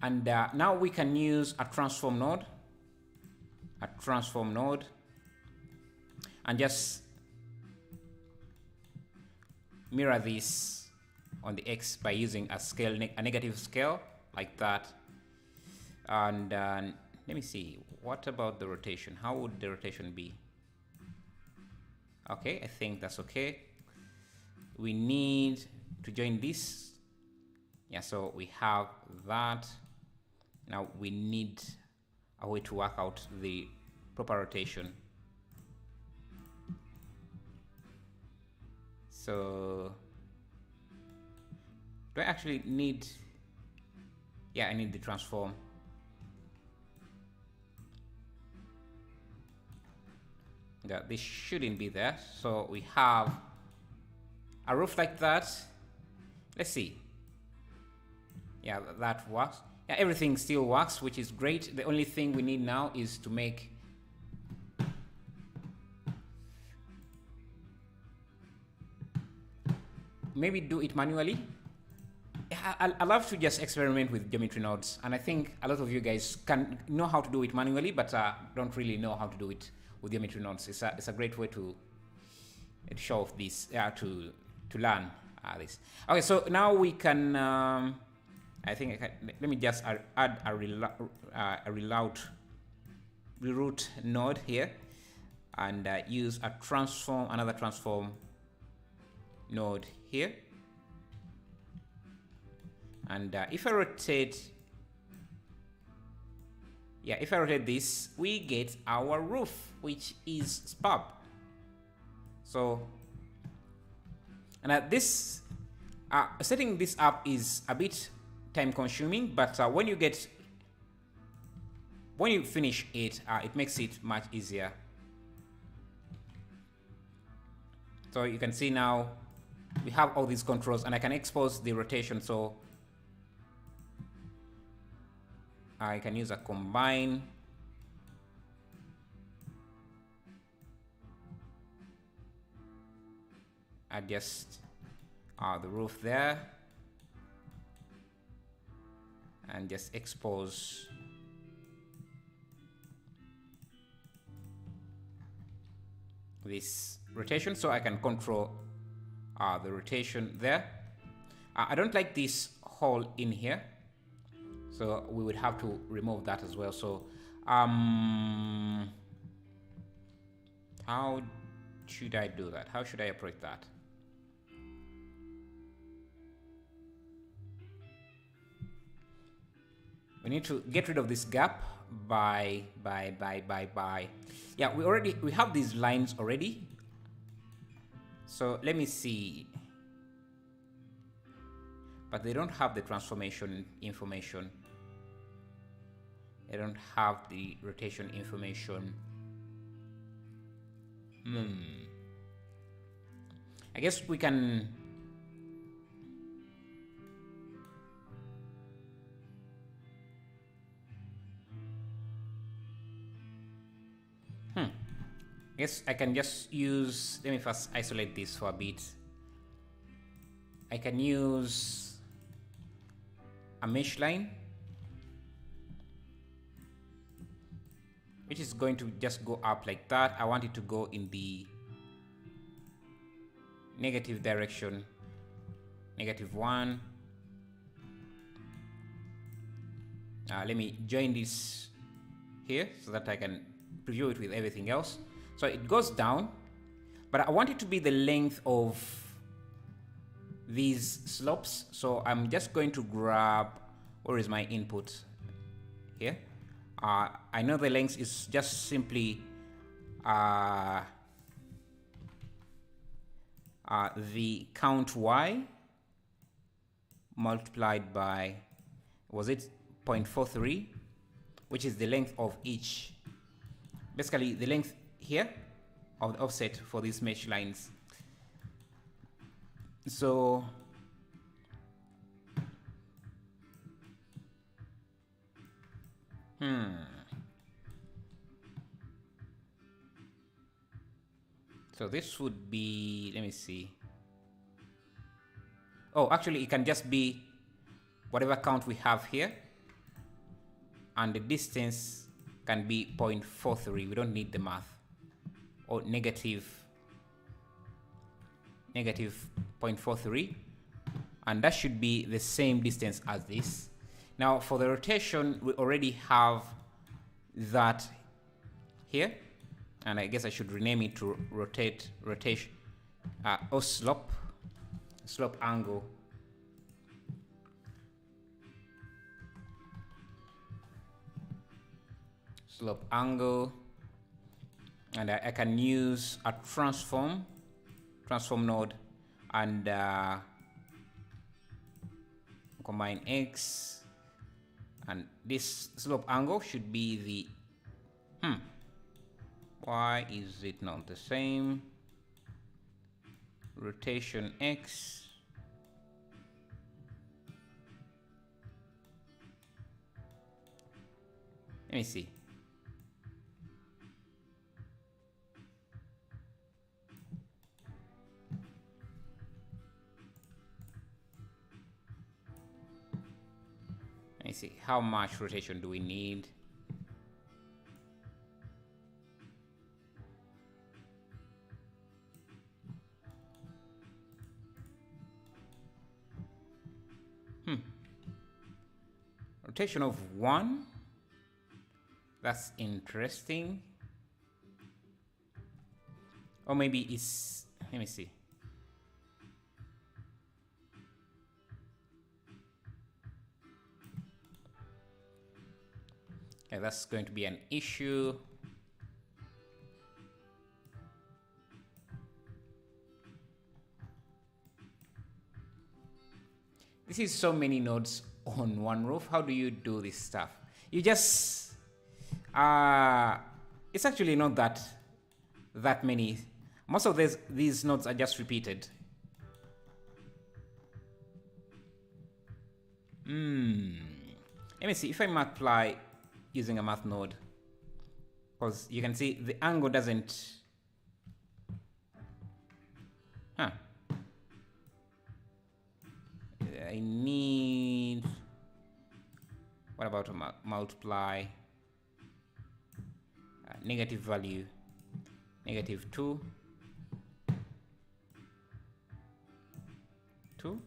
And now we can use a transform node, and just mirror this on the X by using a scale, a negative scale, like that. And let me see, what about the rotation? How would the rotation be? Okay, I think that's okay. We need to join this. Yeah, so we have that. Now we need a way to work out the proper rotation. So do I actually need, yeah, I need the transform. Yeah, this shouldn't be there. So we have a roof like that. Let's see. Yeah, that works. Yeah, everything still works, which is great. The only thing we need now is to make maybe do it manually. I love to just experiment with geometry nodes, and I think a lot of you guys can know how to do it manually, but don't really know how to do it with geometry nodes. It's a great way to show off this, to learn this. Okay, so now we can. I think I can, let me just add a reroute node here, and use a transform, another transform node here. And if I rotate, yeah, if I rotate this, we get our roof, which is superb. So, and this setting this up is a bit time consuming, but when you finish it, it makes it much easier. So you can see now we have all these controls, and I can expose the rotation. So I can use a combine. Adjust the roof there, and just expose this rotation so I can control the rotation there. I don't like this hole in here, so we would have to remove that as well. So how should I do that? How should I operate that? We need to get rid of this gap by. Yeah, we have these lines already. So let me see. But they don't have the transformation information. They don't have the rotation information. I guess we can Guess I can just use, let me first isolate this for a bit. I can use a mesh line, which is going to just go up like that. I want it to go in the negative direction, -1. Let me join this here so that I can preview it with everything else. So it goes down, but I want it to be the length of these slopes. So I'm just going to grab, where is my input? Here. I know the length is just simply the count y multiplied by, was it 0.43, which is the length of each, basically the length here of the offset for these mesh lines. So so this would be, let me see. Oh, actually it can just be whatever count we have here, and the distance can be 0.43. We don't need the math. Or negative 0.43, and that should be the same distance as this. Now for the rotation, we already have that here, and I guess I should rename it to rotation, or slope angle. Slope angle, and I can use a transform node and combine x, and this slope angle should be the why is it not the same? Rotation x, let me see. Let me see, how much rotation do we need? Rotation of 1. That's interesting. Or maybe it's, let me see. Yeah, that's going to be an issue. This is so many nodes on one roof. How do you do this stuff? You just, it's actually not that many. Most of these nodes are just repeated. Let me see if I multiply using a math node, because you can see the angle doesn't, I need, what about a multiply, negative value, -2, 2.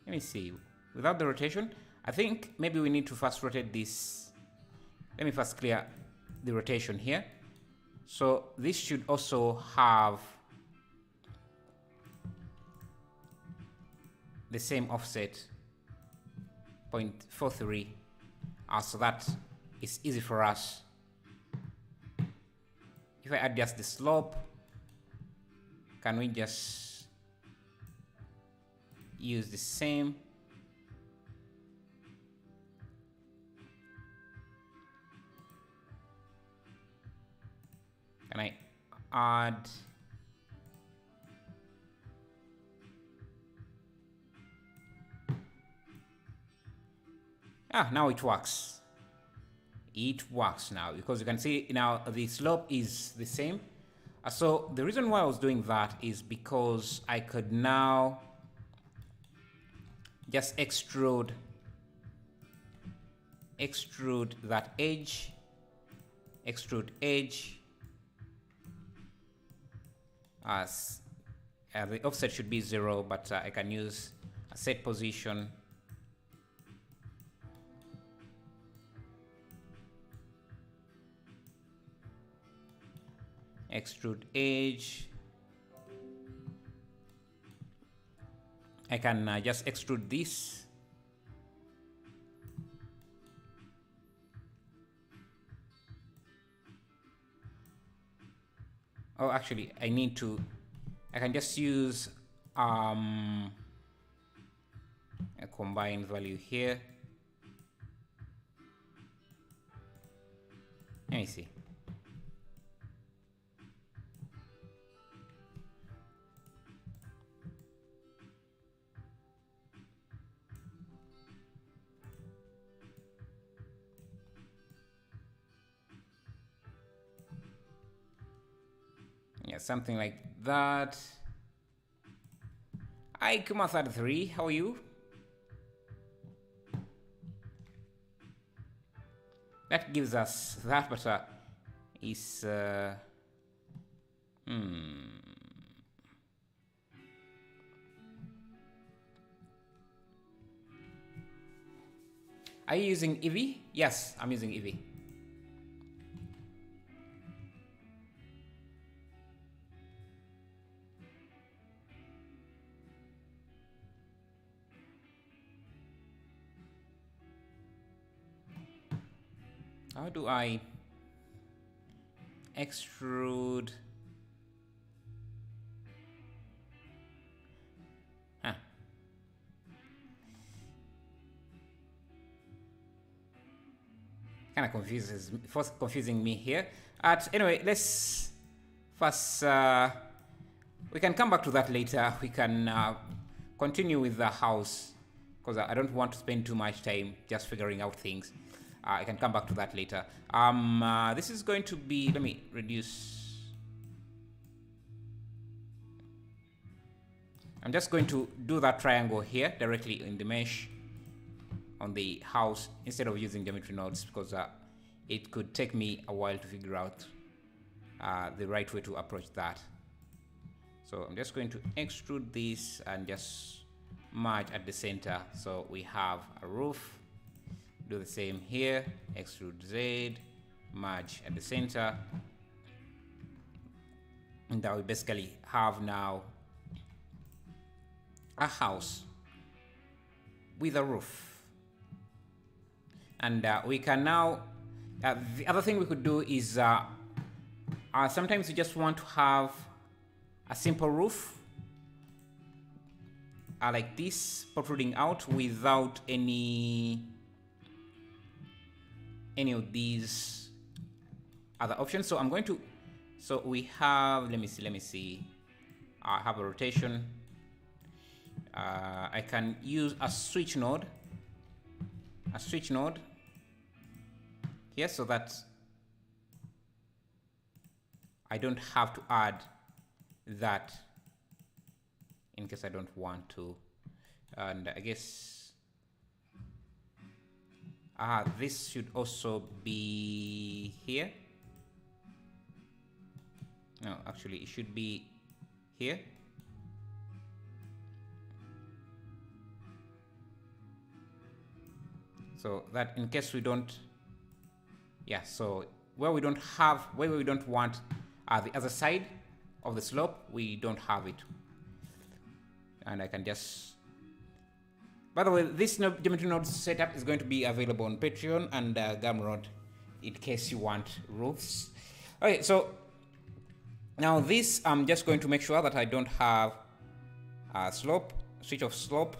Let me see, without the rotation, I think maybe we need to first rotate this. Let me first clear the rotation here. So this should also have the same offset, 0.43, so that is easy for us. If I adjust the slope, can we just use the same? Can I add? Now it works. It works now because you can see now the slope is the same. So the reason why I was doing that is because I could now just extrude that edge, extrude edge, as the offset should be 0, but I can use a set position. Extrude edge. I can just extrude this. Oh, actually, I can just use a combined value here. Let me see. Yeah, something like that. Hi, Kuma33, how are you? That gives us that, but is Are you using Eevee? Yes, I'm using Eevee. How do I extrude? Kind of confusing me here. Anyway, let's first. We can come back to that later. We can continue with the house because I don't want to spend too much time just figuring out things. I can come back to that later. This is going to be. Let me reduce. I'm just going to do that triangle here directly in the mesh on the house instead of using geometry nodes because it could take me a while to figure out the right way to approach that. So I'm just going to extrude this and just merge at the center so we have a roof. Do the same here, extrude Z, merge at the center, and that we basically have now a house with a roof. And we can now, the other thing we could do is sometimes you just want to have a simple roof like this, protruding out without any of these other options. So I'm going to, so we have, let me see, I have a rotation. I can use a switch node here so that I don't have to add that in case I don't want to. And I guess this should also be here. No, actually it should be here. So that in case we don't, yeah, so where we don't want the other side of the slope, we don't have it. And I can just, by the way, this geometry node setup is going to be available on Patreon and Gumroad in case you want roofs. Okay, so now this, I'm just going to make sure that I don't have a slope, switch of slope.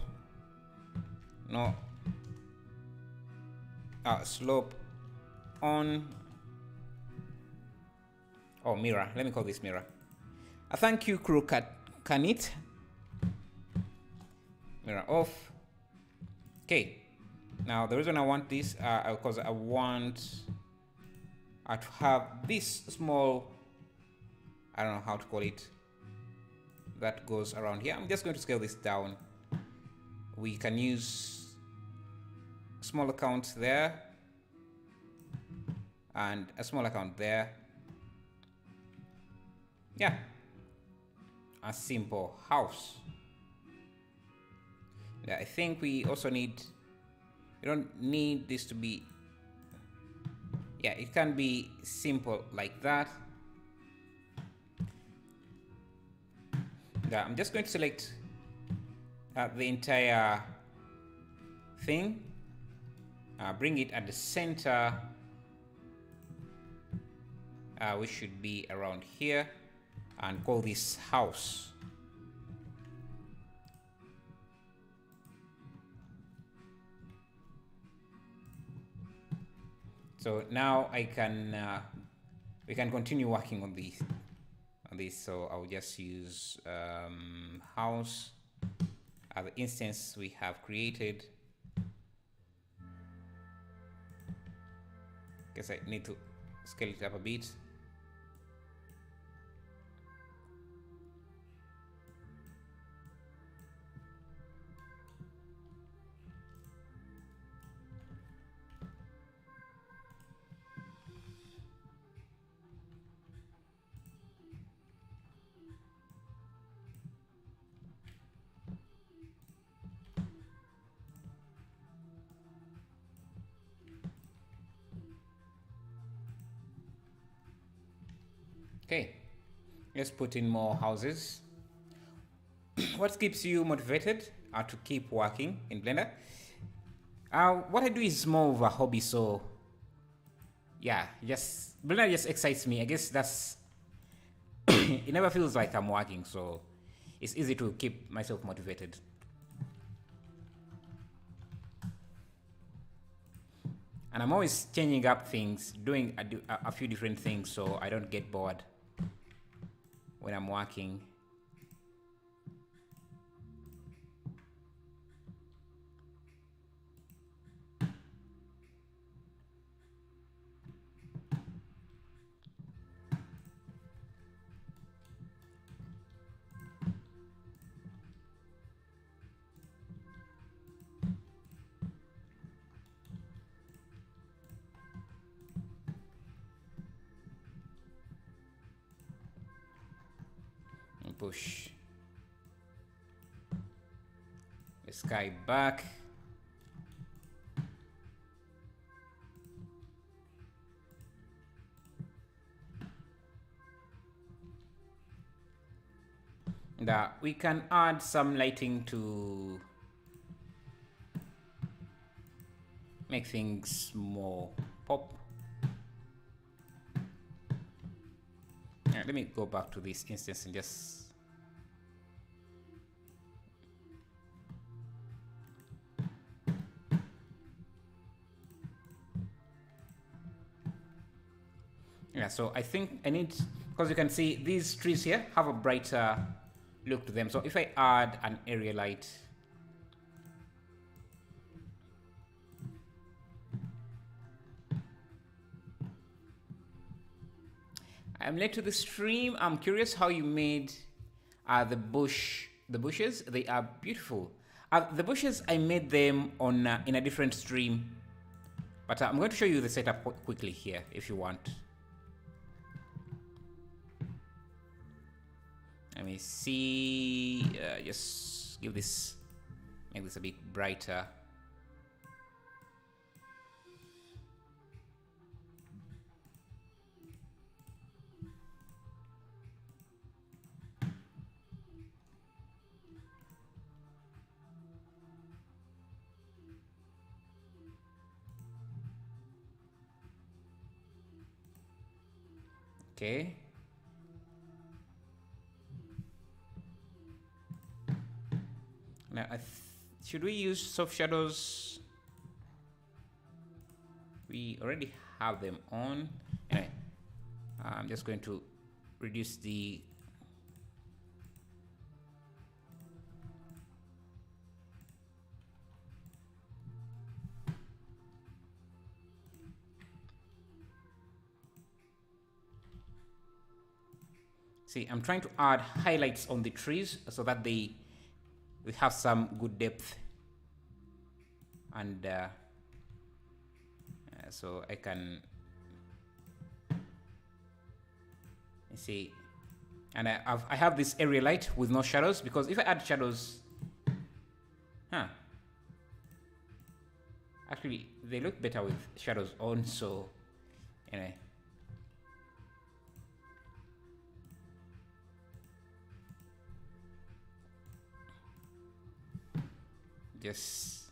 No. Slope on. Oh, mirror. Let me call this mirror. Thank you, Crew Kanit. Mirror off. Okay. Now the reason I want this, because I want to have this small, I don't know how to call it, that goes around here. I'm just going to scale this down. We can use small account there and a small account there. Yeah, a simple house. Yeah, I think we also need, we don't need this to be, yeah, it can be simple like that. Yeah, I'm just going to select the entire thing, bring it at the center, which should be around here, and call this house. So now I can, we can continue working on this. So I'll just use house as the instance we have created. Guess I need to scale it up a bit. Okay, let's put in more houses. What keeps you motivated to keep working in Blender? What I do is more of a hobby, so yeah, Blender just excites me. I guess that's it never feels like I'm working, so it's easy to keep myself motivated. And I'm always changing up things, doing a few different things, so I don't get bored when I'm working. And push the sky back. And we can add some lighting to make things more pop. Let me go back to this instance and just yeah, so I think I need, because you can see these trees here have a brighter look to them. So if I add an area light, I'm late to the stream. I'm curious how you made the bushes. They are beautiful. The bushes, I made them on in a different stream, but I'm going to show you the setup quickly here if you want. Let me see. Just give this, make this a bit brighter. Okay. Now, should we use soft shadows? We already have them on. Anyway, I'm just going to reduce the See, I'm trying to add highlights on the trees so that they have some good depth, and so I can see. And I have this area light with no shadows, because if I add shadows, actually they look better with shadows on. So anyway, just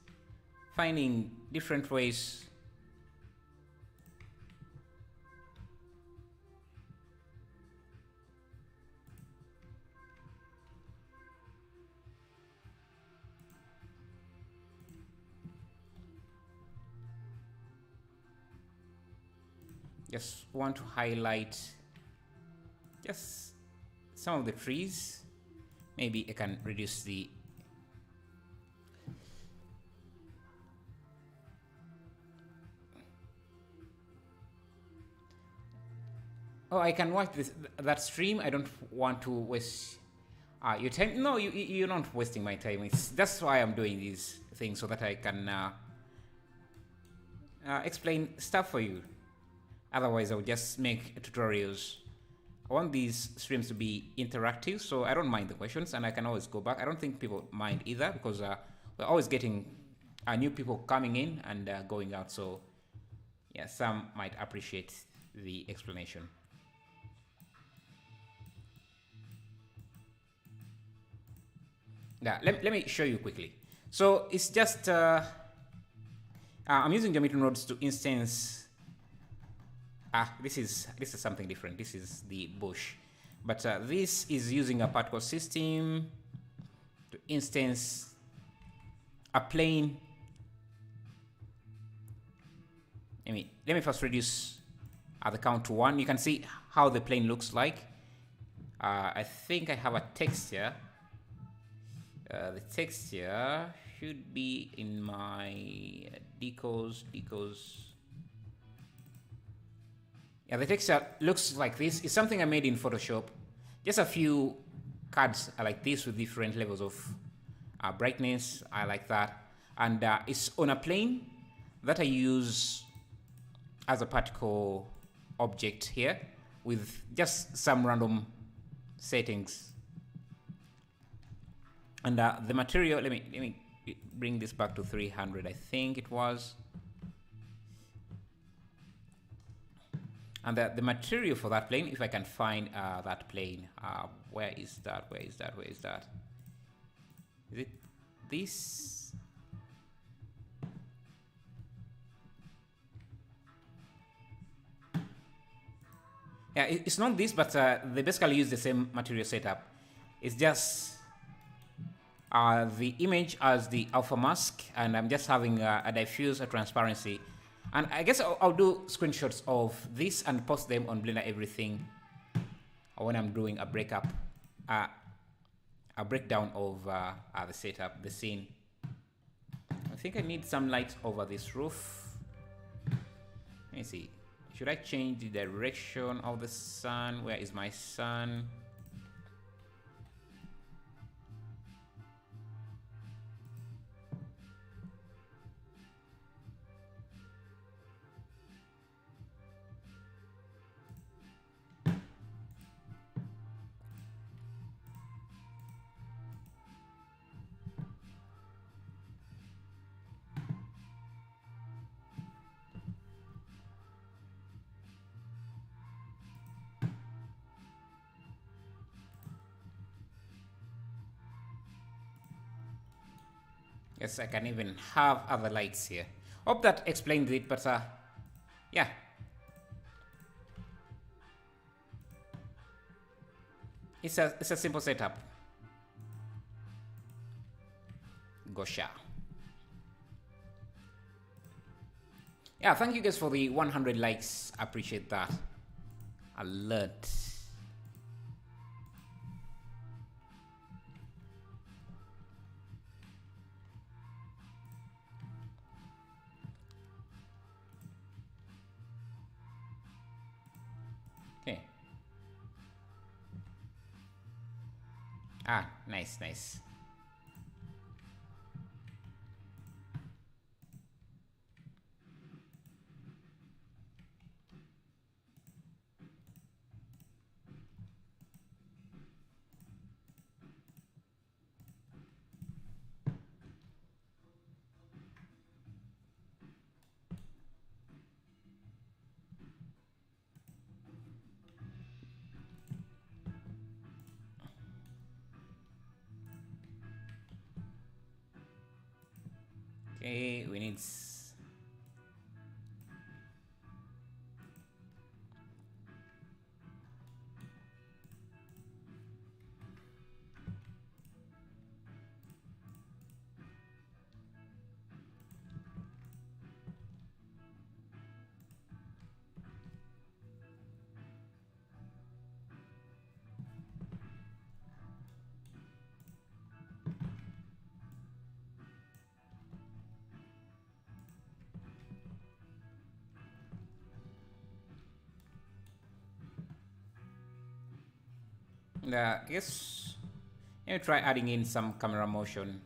finding different ways. Just want to highlight just some of the trees. Maybe I can reduce the I can watch that stream. I don't want to waste your time. No, you're not wasting my time. That's why I'm doing these things, so that I can explain stuff for you. Otherwise, I would just make tutorials. I want these streams to be interactive, so I don't mind the questions, and I can always go back. I don't think people mind either, because we're always getting new people coming in and going out. So yeah, some might appreciate the explanation. Yeah, let me show you quickly. So it's just I'm using geometry nodes to instance. This is something different. This is the bush, but this is using a particle system to instance a plane. Let me first reduce the count to 1. You can see how the plane looks like. I think I have a texture. The texture should be in my decos. Yeah, the texture looks like this. It's something I made in Photoshop. Just a few cards are like this with different levels of brightness. I like that. And it's on a plane that I use as a particle object here with just some random settings. And the material, let me bring this back to 300, I think it was. And the material for that plane, if I can find that plane, where is that? Is it this? Yeah, it's not this, but they basically use the same material setup. It's just the image as the alpha mask, and I'm just having a diffuse, a transparency. And I guess I'll do screenshots of this and post them on Blender Everything when I'm doing a breakdown of the setup, the scene. I think I need some light over this roof. Let me see. Should I change the direction of the sun? Where is my sun? Yes, I can even have other lights here. Hope that explains it, but yeah. It's a simple setup. Gosha. Yeah, thank you guys for the 100 likes. Appreciate that a lot. Okay. Ah, nice, nice. Okay, we need I guess let me try adding in some camera motion.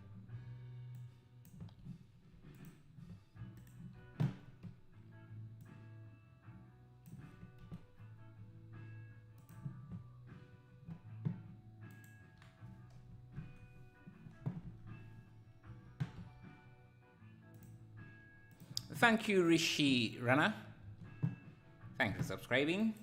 Thank you, Rishi Rana. Thanks for subscribing.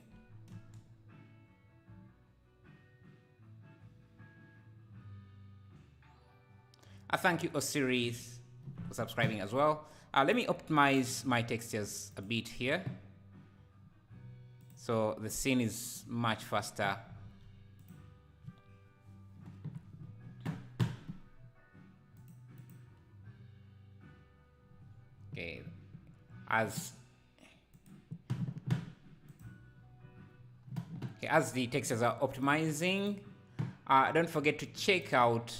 Thank you, Osiris, for subscribing as well. Let me optimize my textures a bit here, so the scene is much faster. Okay, as the textures are optimizing, don't forget to check out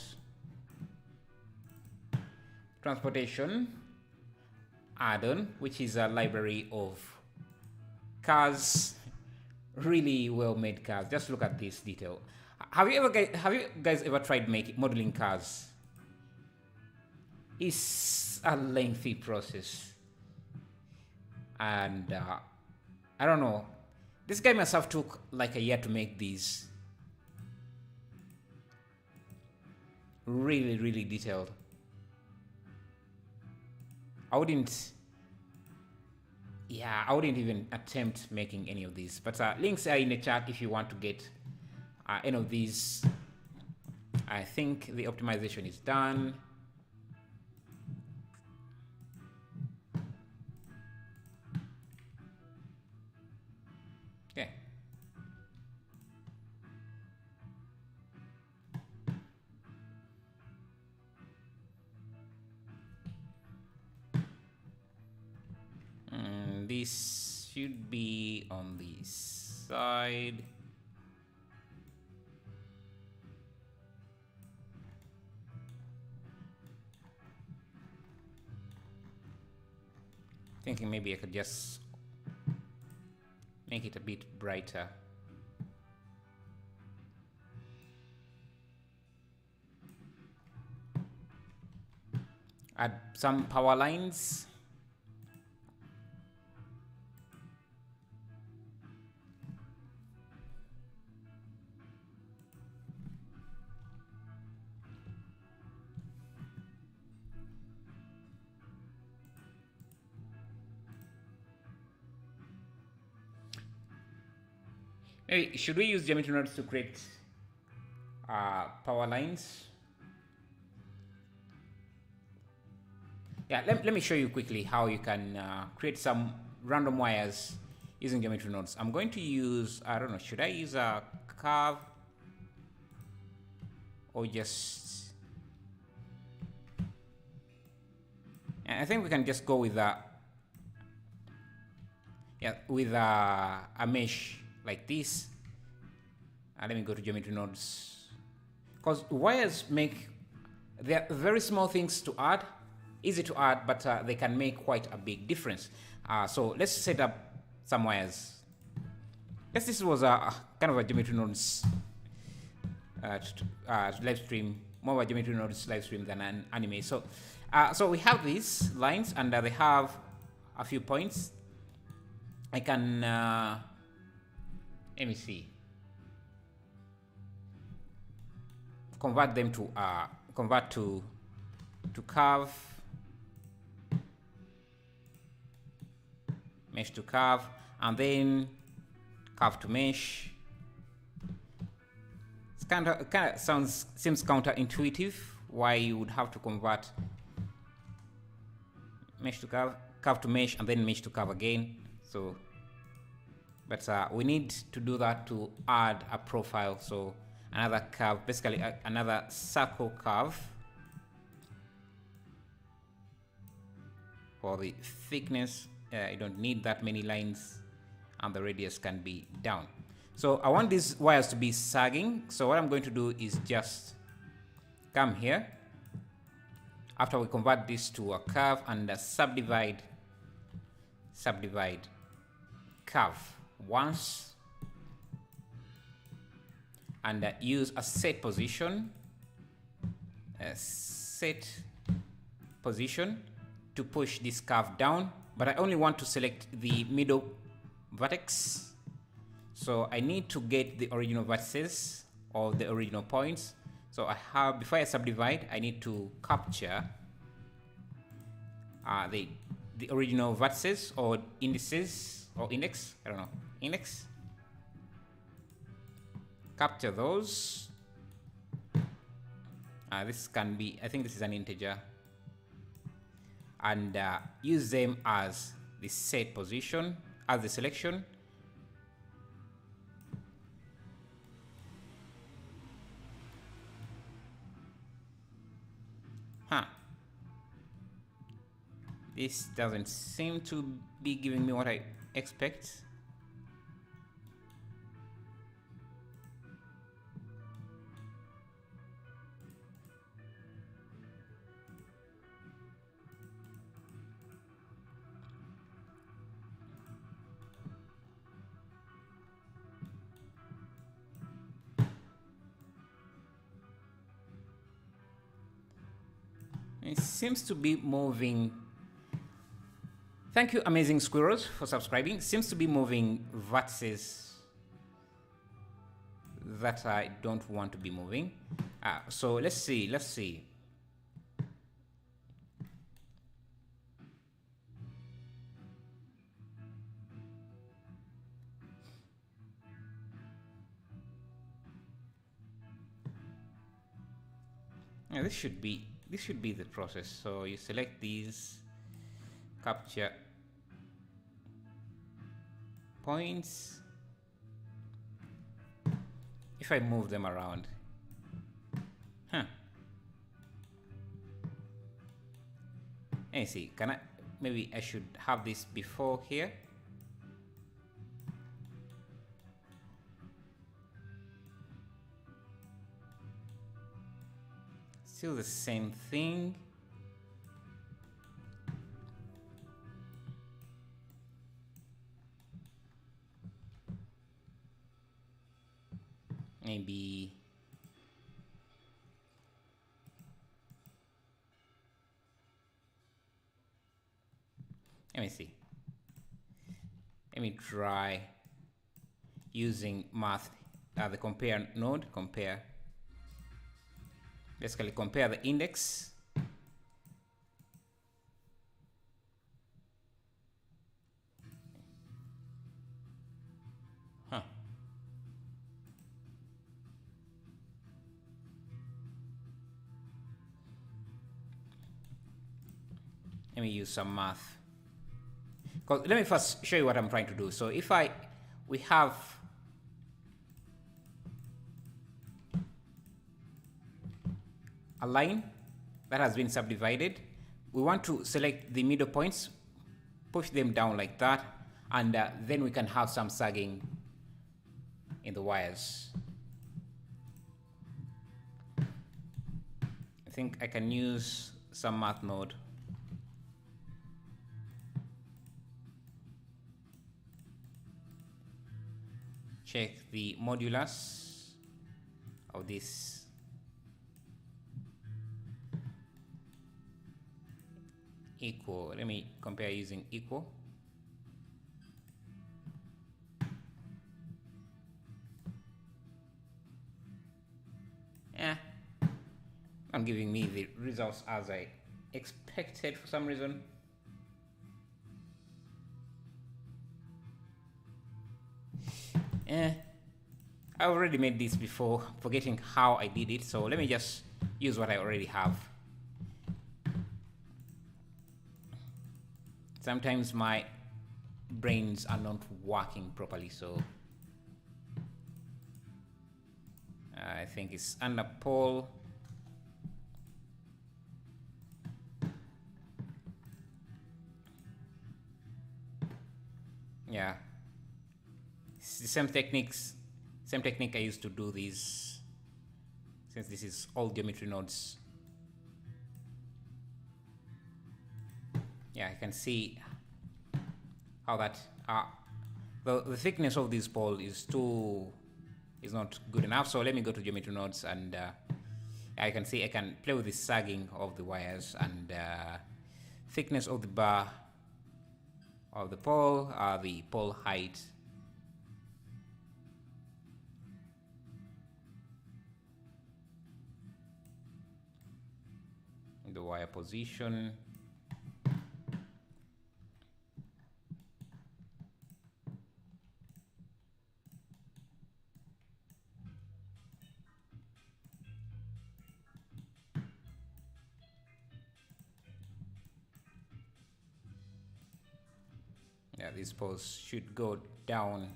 transportation add-on, which is a library of cars, really well made cars. Just look at this detail. Have you guys ever tried modeling cars? It's a lengthy process, and I don't know, this guy must have took like a year to make these. Really, really detailed. I wouldn't even attempt making any of these, but links are in the chat if you want to get any of these. I think the optimization is done. Okay. This should be on this side. Thinking maybe I could just make it a bit brighter. Add some power lines. Maybe, should we use geometry nodes to create power lines? Yeah, let me show you quickly how you can create some random wires using geometry nodes. I'm going to use, I don't know, should I use a curve or just... I think we can just go with a mesh like this. Let me go to geometry nodes, because wires they're very small things to add, easy to add, but they can make quite a big difference. So let's set up some wires. Yes, this was a kind of a geometry nodes to live stream more of a geometry nodes live stream than an anime. So so we have these lines, and they have a few points. I can let me see, convert them to convert to curve, mesh to curve, and then curve to mesh. It's kind of seems counterintuitive why you would have to convert mesh to curve, curve to mesh, and then mesh to curve again. So, but we need to do that to add a profile. So another curve, basically another circle curve for the thickness. You don't need that many lines, and the radius can be down. So I want these wires to be sagging. So what I'm going to do is just come here after we convert this to a curve and subdivide curve once, and use a set position to push this curve down, but I only want to select the middle vertex. So I need to get the original vertices or the original points. So I have, before I subdivide, I need to capture the original vertices or indices or index. I don't know, index. Capture those. This can be, I think this is an integer, and use them as the set position, as the selection. This doesn't seem to be giving me what I expect. It seems to be moving. Thank you, Amazing Squirrels, for subscribing. Seems to be moving vertices that I don't want to be moving. So let's see. Yeah, this should be the process. So you select these, capture points. If I move them around, let me see. Maybe I should have this before here. Still the same thing. Maybe let me see. Let me try using math, the compare node, basically compare the index. Let me use some math. Let me first show you what I'm trying to do. So if we have a line that has been subdivided, we want to select the middle points, push them down like that, and then we can have some sagging in the wires. I think I can use some math node. Check the modulus of this equal. Let me compare using equal. Yeah, not giving me the results as I expected for some reason. I already made this before, forgetting how I did it, so let me just use what I already have. Sometimes my brains are not working properly, so I think it's under pole. Yeah, it's the same technique I used to do this, since this is all geometry nodes. Yeah, I can see how that the thickness of this pole is not good enough. So let me go to geometry nodes, and I can see I can play with the sagging of the wires and thickness of the bar of the pole, the pole height. The wire position. Yeah, these poles should go down.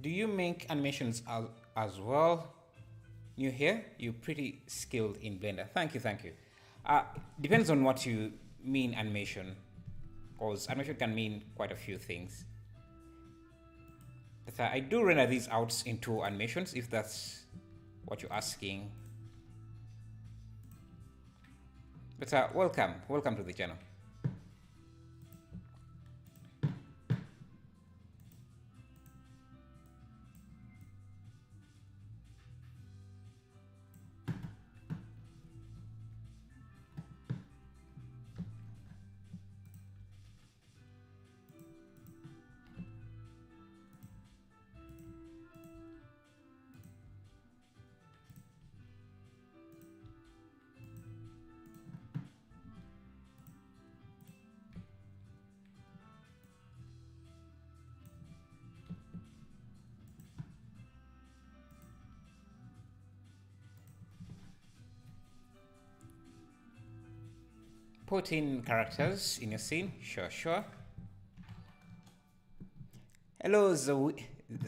Do you make animations as well? New here? You're pretty skilled in Blender. Thank you, thank you. Depends on what you mean animation, because animation can mean quite a few things. But I do render these out into animations, if that's what you're asking. But welcome to the channel. Put in characters in your scene. Sure. Hello,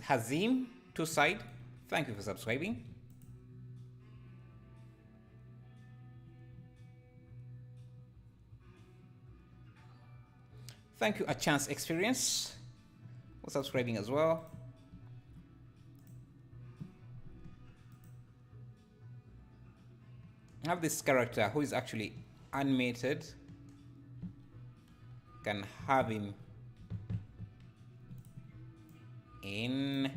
Hazim, two side. Thank you for subscribing. Thank you, A Chance Experience, for subscribing as well. I have this character who is actually animated. Can have him in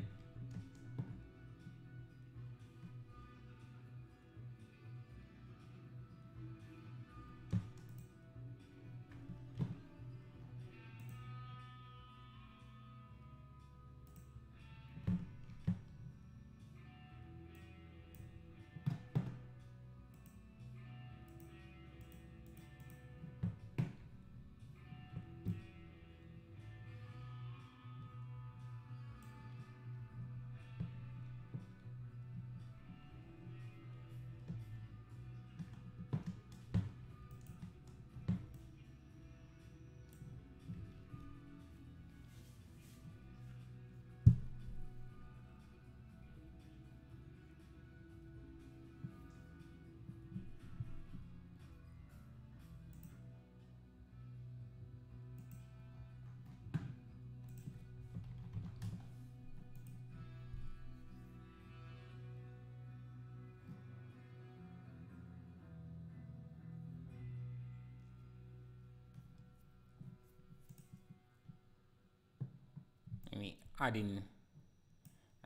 add in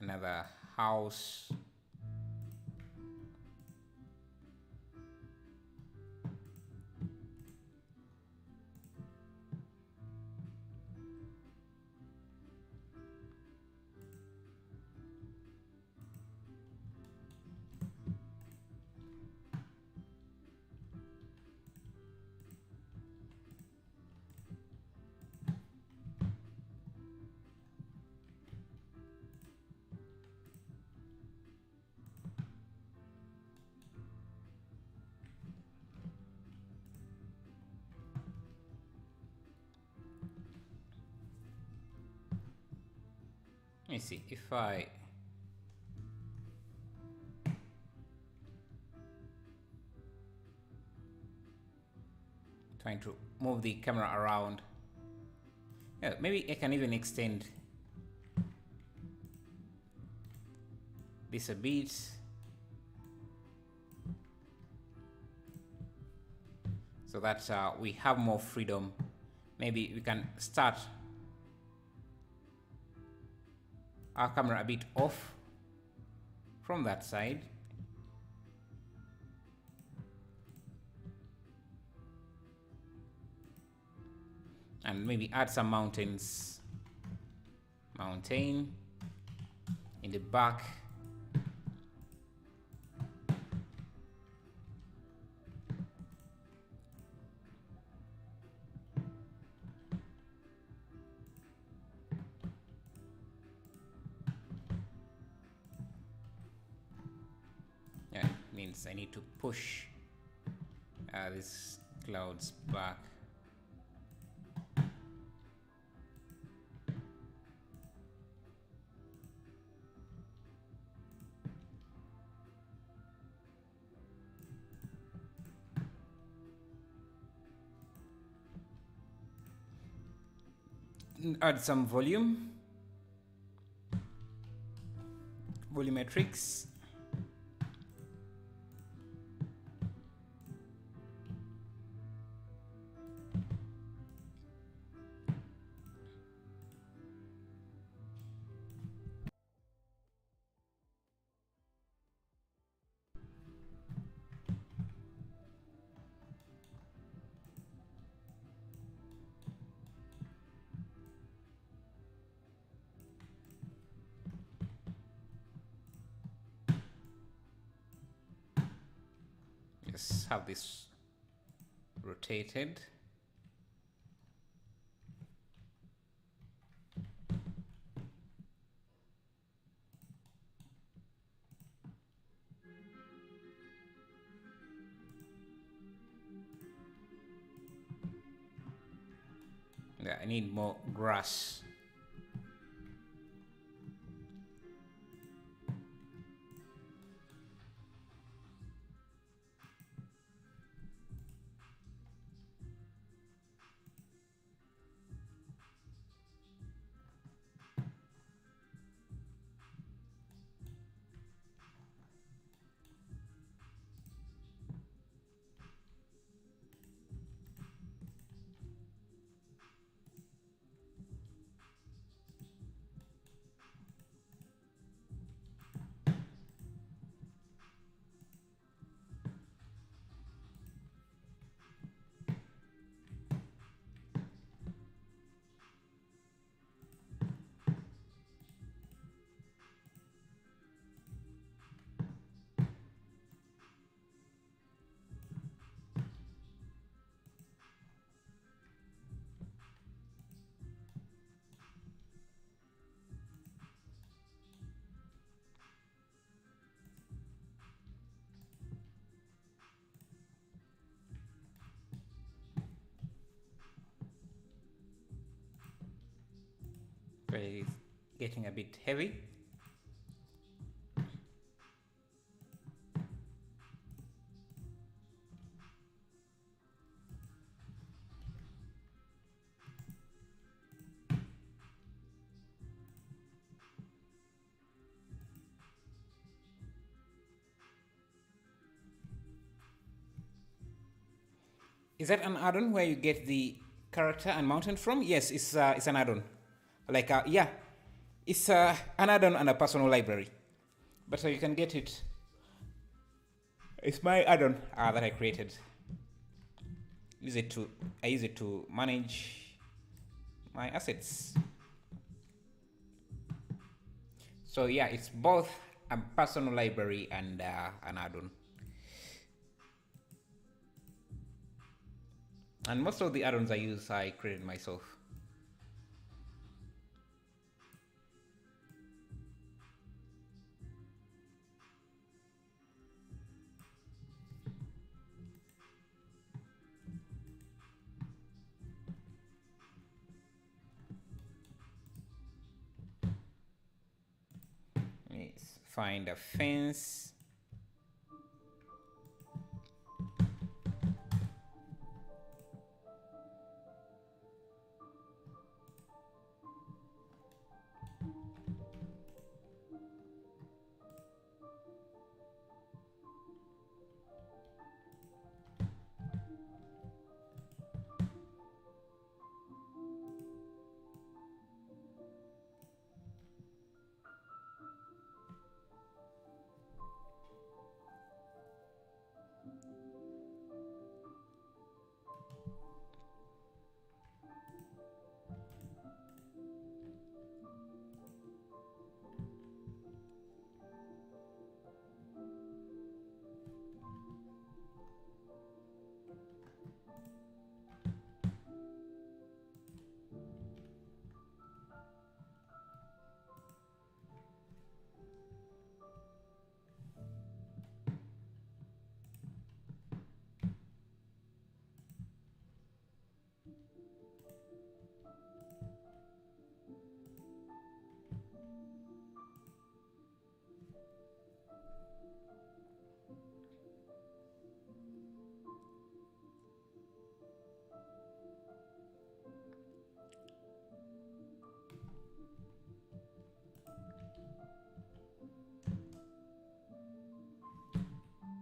another house. Let me see if I trying to move the camera around. Yeah, maybe I can even extend this a bit. So that we have more freedom. Maybe we can start our camera a bit off from that side. And maybe add some mountains. Mountain in the back. Yeah, means I need to push these clouds back. Add some volumetrics. Just have this rotated. Yeah, I need more grass. It's getting a bit heavy. Is that an add-on where you get the character and mountain from? Yes, it's an add-on. Like yeah, It's an add-on and a personal library, but so you can get it. It's my add-on that I created. I use it to manage my assets. So yeah, it's both a personal library and an add-on. And most of the add-ons I use, I created myself. Let's find a fence.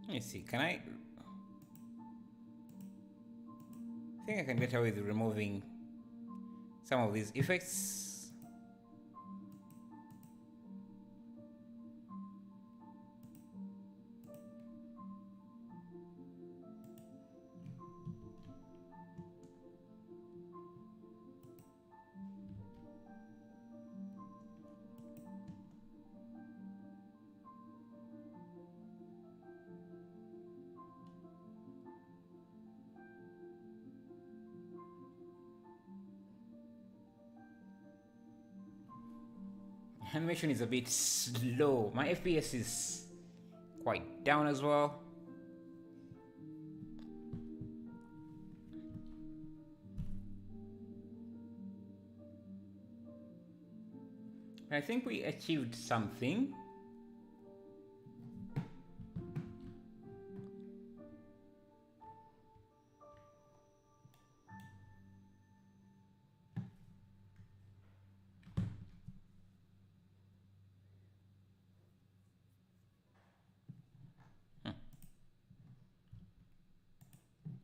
Let me see, can I think I can get away with removing some of these effects. Animation is a bit slow. My FPS is quite down as well. I think we achieved something.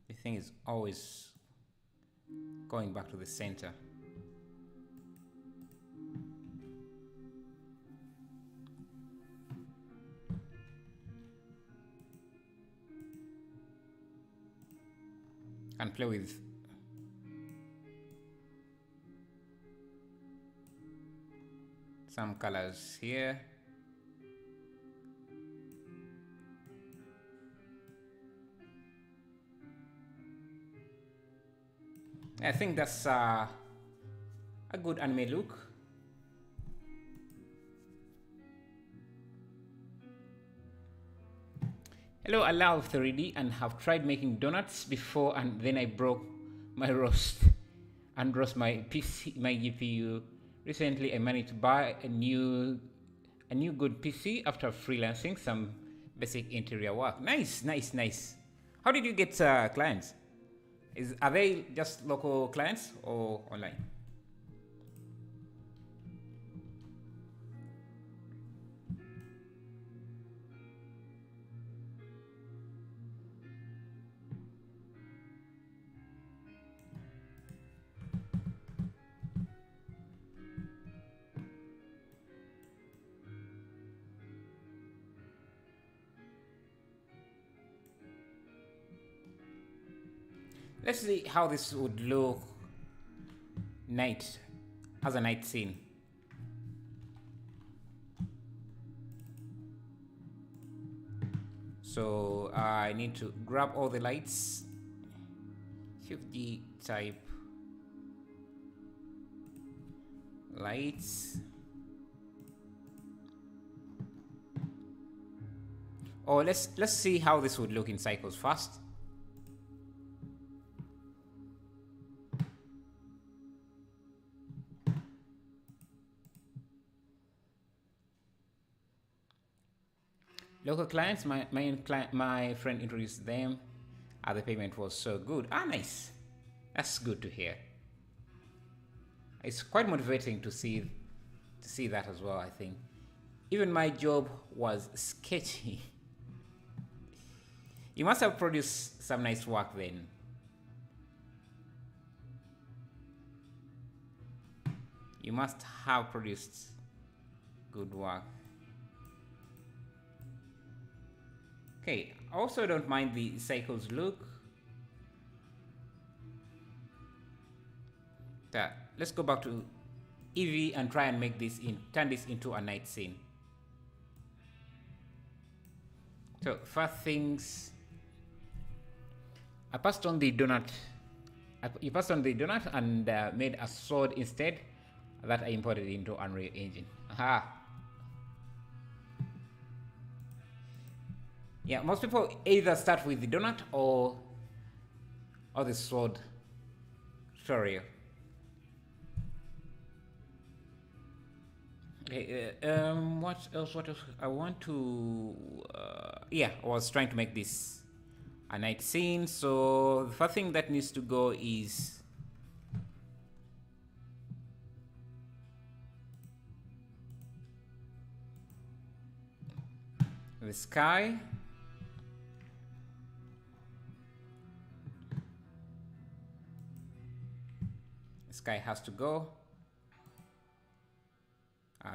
The thing is always going back to the center. And play with some colors here. I think that's a good anime look. Hello, I love 3D and have tried making donuts before, and then I broke my roast my PC, my GPU. Recently, I managed to buy a new good PC after freelancing some basic interior work. Nice, nice, nice. How did you get clients? Are they just local clients or online? Let's see how this would look night as a night scene. So I need to grab all the lights. 50 type lights. Oh, let's see how this would look in cycles first. Local clients, my friend introduced them. The payment was so good. Nice. That's good to hear. It's quite motivating to see that as well, I think. Even my job was sketchy. You must have produced some nice work then. You must have produced good work. Okay, I also don't mind the cycles look. Let's go back to Eevee and try and make this turn this into a night scene. So first things, I passed on the donut. You passed on the donut and made a sword instead that I imported into Unreal Engine. Aha. Yeah, most people either start with the donut or the sword tutorial. Okay, what else? I want to, yeah, I was trying to make this a night scene. So the first thing that needs to go is the sky. The sky has to go.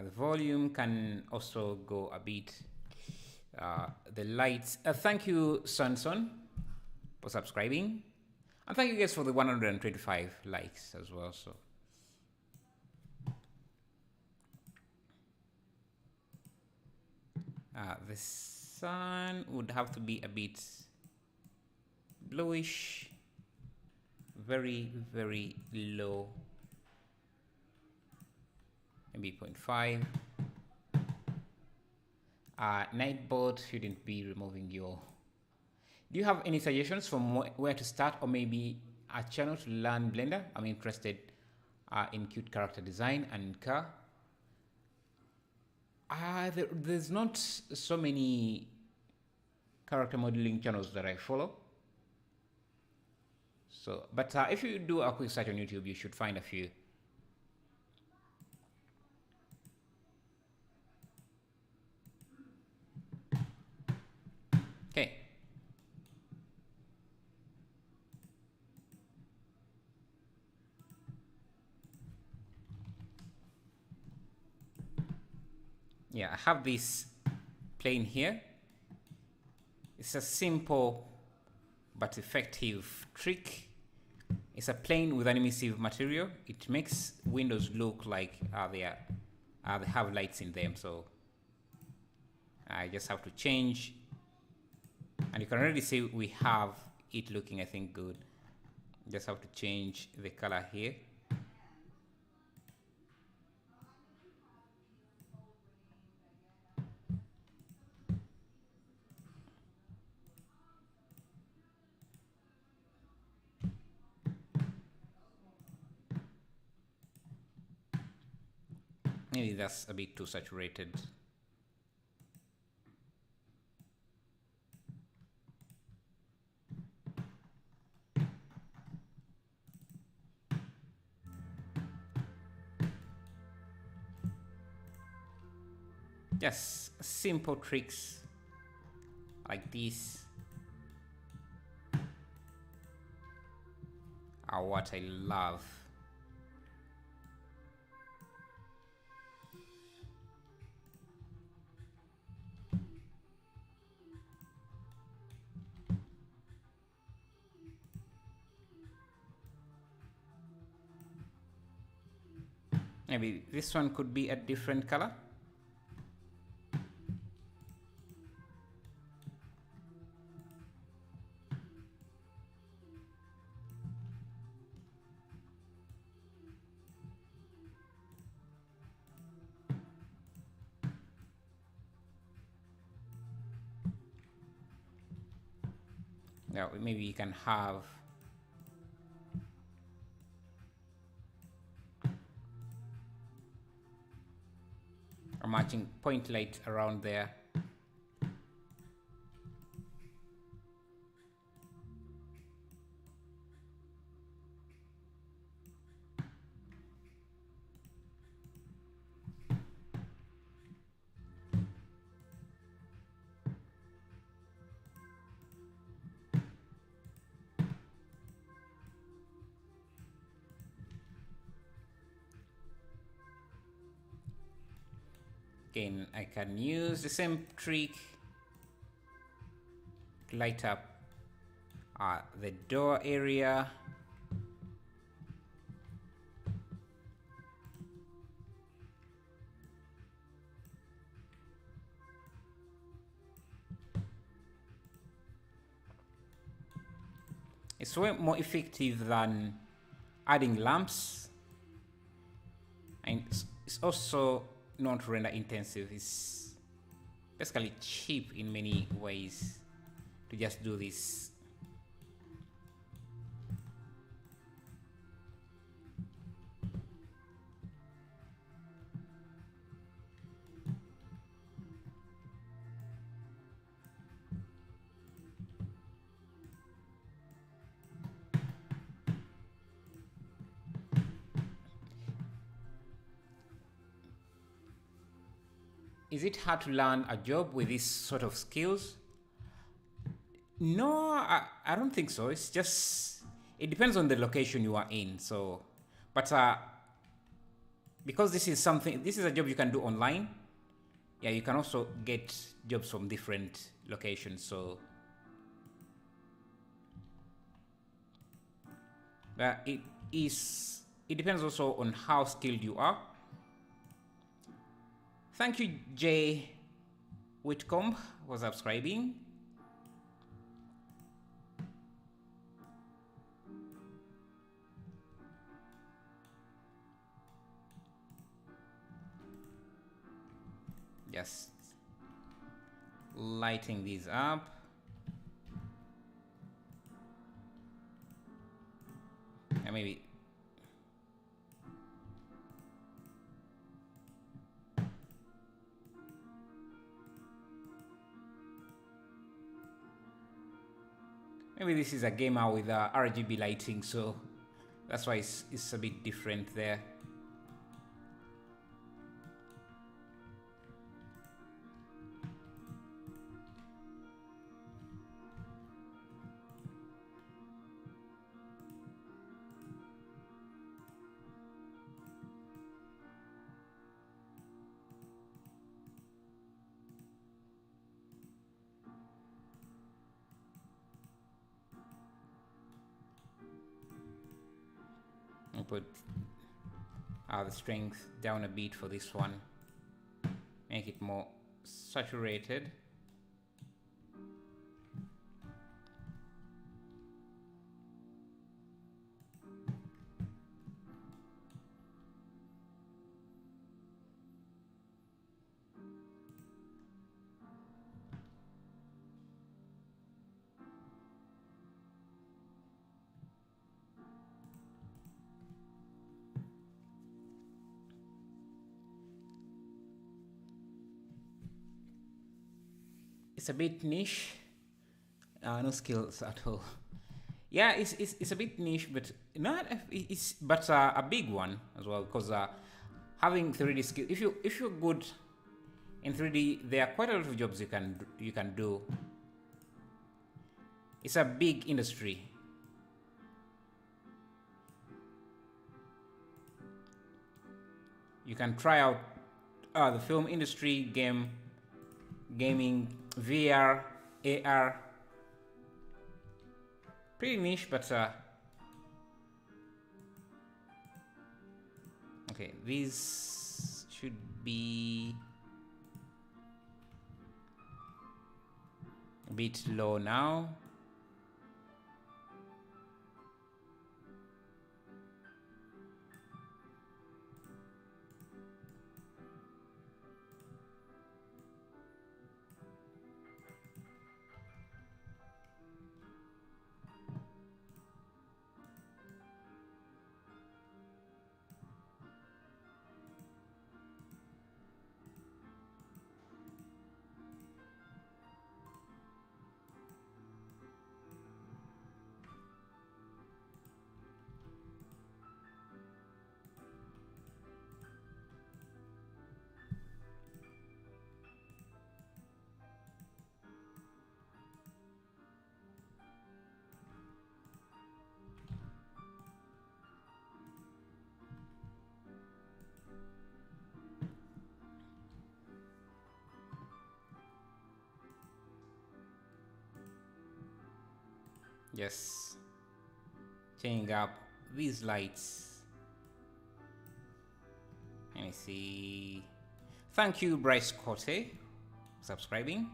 The volume can also go a bit. The lights. Thank you, Sonson, for subscribing. And thank you guys for the 125 likes as well. So the sun would have to be a bit bluish, very, very low. Maybe 0.5. Nightbot shouldn't be removing your. Do you have any suggestions from where to start, or maybe a channel to learn Blender? I'm interested in cute character design and car. There's not so many character modeling channels that I follow. So, but if you do a quick search on YouTube, you should find a few. Okay. Yeah, I have this plane here. It's a simple but effective trick. It's a plane with an emissive material. It makes windows look like they have lights in them. So I just have to change, and you can already see we have it looking, I think, good. Just have to change the color here. Maybe that's a bit too saturated. Just simple tricks like this are what I love. Maybe this one could be a different color. Now maybe you can have a matching point light around there. Again, I can use the same trick to light up the door area. It's way more effective than adding lamps, and it's also not render intensive. It's basically cheap in many ways to just do this. Is it hard to land a job with these sort of skills? No, I don't think so. It's just, it depends on the location you are in. So, but because this is a job you can do online. Yeah, you can also get jobs from different locations. So, but it depends also on how skilled you are. Thank you, Jay Whitcomb, for subscribing. Just lighting these up. And maybe this is a gamer with RGB lighting, so that's why it's a bit different there. I'll put the strength down a bit for this one, make it more saturated. It's a bit niche, no skills at all. Yeah, it's a bit niche, but not a big one as well, because having 3D skill, if you're good in 3D, there are quite a lot of jobs you can do. It's a big industry. You can try out the film industry, gaming, VR, AR. Pretty niche, but okay, Okay, these should be a bit low now. Just changing up these lights. Let me see. Thank you, Bryce Cote, for subscribing.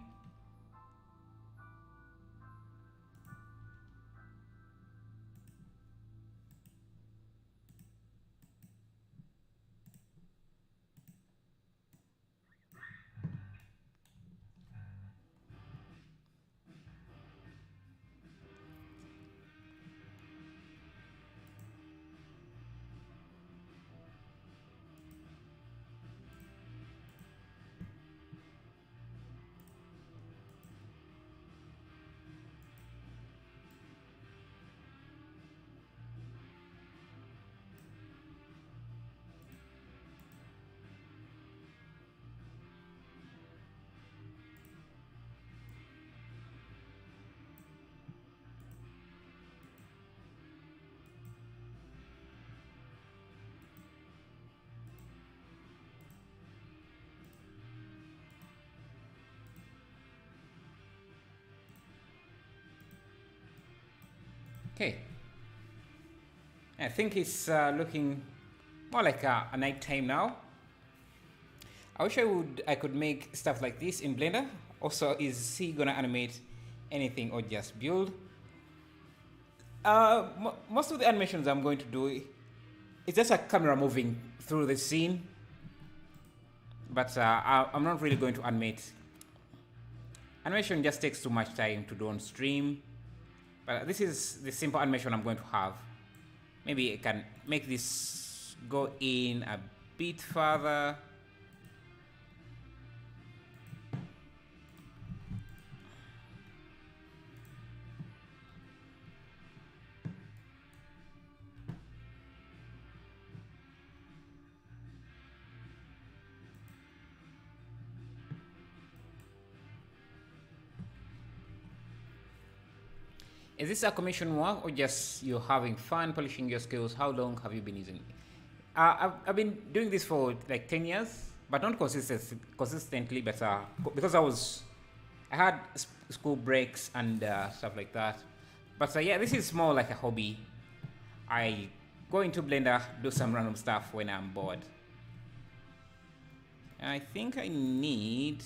Okay, I think it's looking more like a night time now. I wish I could make stuff like this in Blender. Also, is he gonna animate anything or just build? Most of the animations I'm going to do, it's just a camera moving through the scene. But I'm not really going to animate. Animation just takes too much time to do on stream. But this is the simple animation I'm going to have. Maybe I can make this go in a bit further. Is this a commission work or just you having fun polishing your skills? How long have you been using it? I've been doing this for like 10 years, but not consistently, but because I had school breaks and stuff like that. But yeah, this is more like a hobby. I go into Blender, do some random stuff when I'm bored. I think I need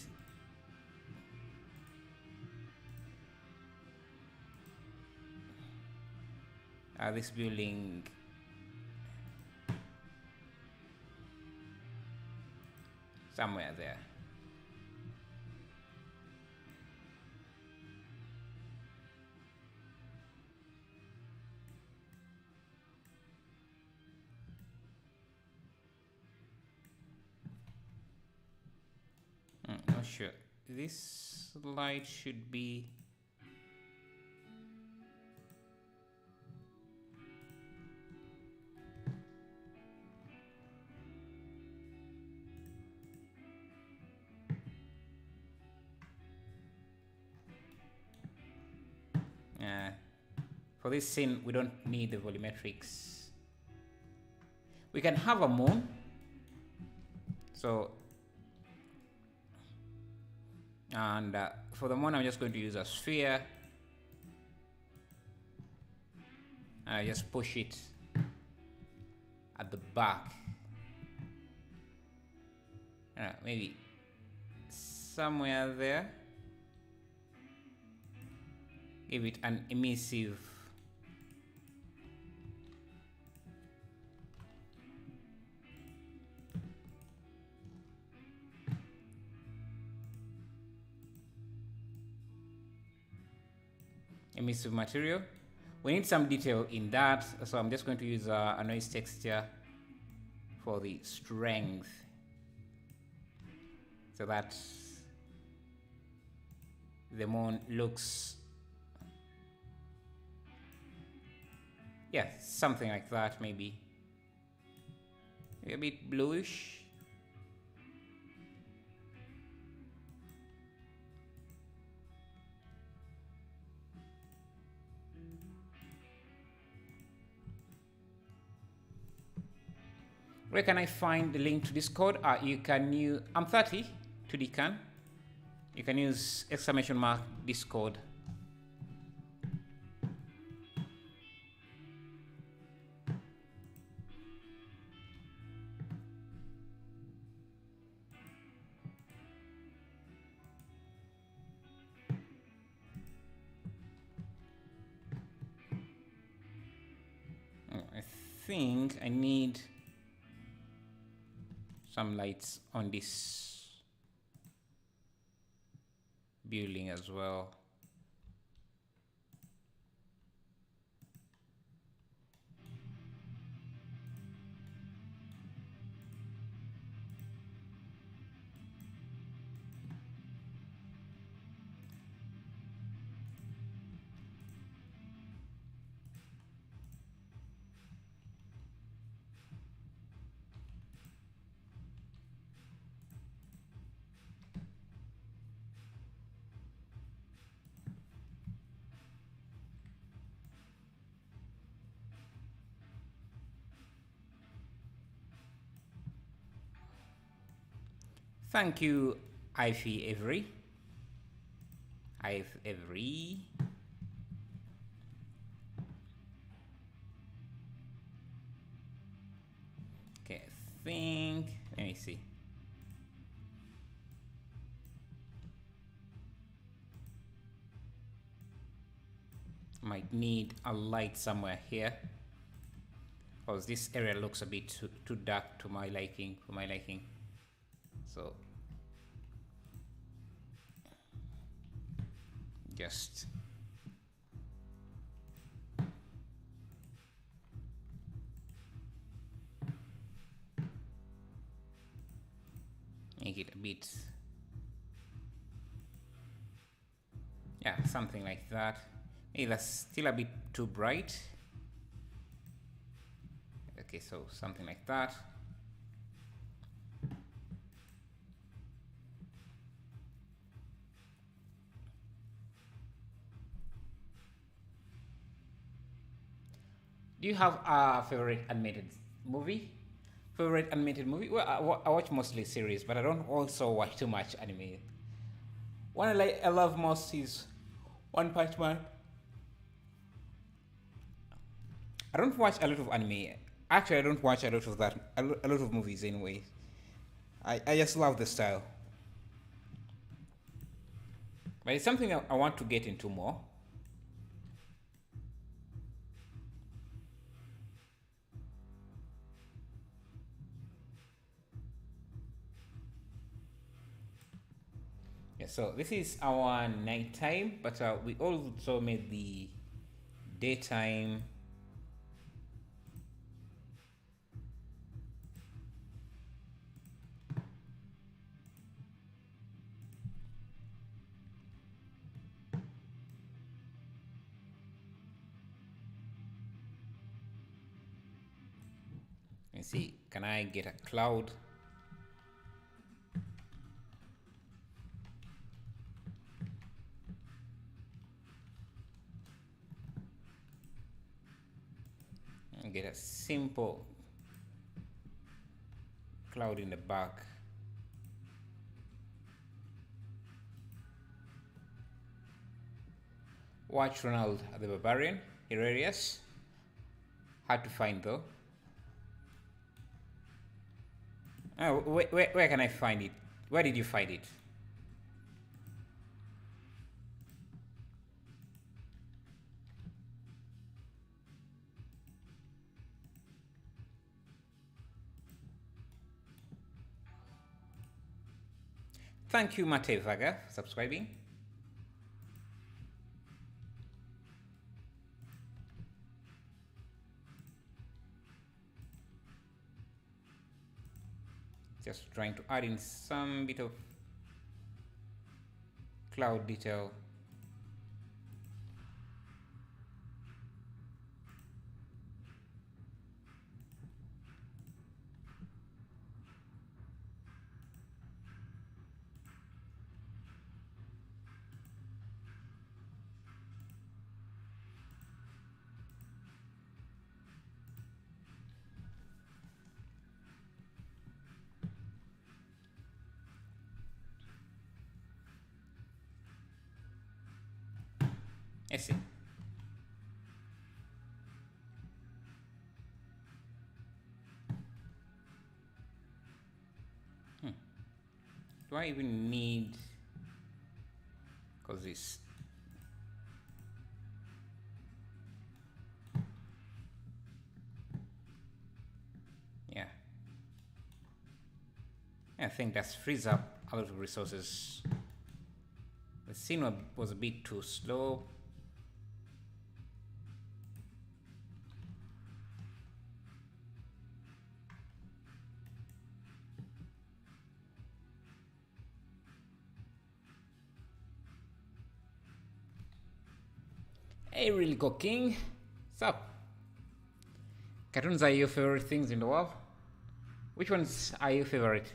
this building. Somewhere there. Not sure. This light should be for this scene, we don't need the volumetrics. We can have a moon. So, and for the moon, I'm just going to use a sphere. And I just push it at the back. Maybe somewhere there. Give it an emissive material. We need some detail in that, so I'm just going to use a noise texture for the strength, so that the moon looks, yeah, something like that, maybe a bit bluish. Where can I find the link to Discord? You can use, I'm 30 to Decan. You can use ! Discord. I think I need some lights on this building as well. Thank you, Ivy Avery. Okay, I think, let me see. Might need a light somewhere here, because this area looks a bit too dark to my liking. So just make it a bit, yeah, something like that. Maybe that's still a bit too bright. Okay, so something like that. Do you have a favorite animated movie? Well, I watch mostly series, but I don't also watch too much anime. One I love most is One Punch Man. I don't watch a lot of anime. Actually, I don't watch a lot of that. A lot of movies anyway. I just love the style. But it's something I want to get into more. Yeah, so this is our nighttime, but we also made the daytime. Let's see, can I get a cloud? And get a simple cloud in the back. Watch Ronald the Barbarian, hilarious. Hard to find though. Where can I find it? Where did you find it? Thank you, Mate Vaga, for subscribing. Just trying to add in some bit of cloud detail. Let's see. Do I even need, because this, yeah, I think that's frees up a lot of resources. The scene was a bit too slow. Hey, really cooking. What's up? Cartoons are your favorite things in the world? Which ones are your favorite?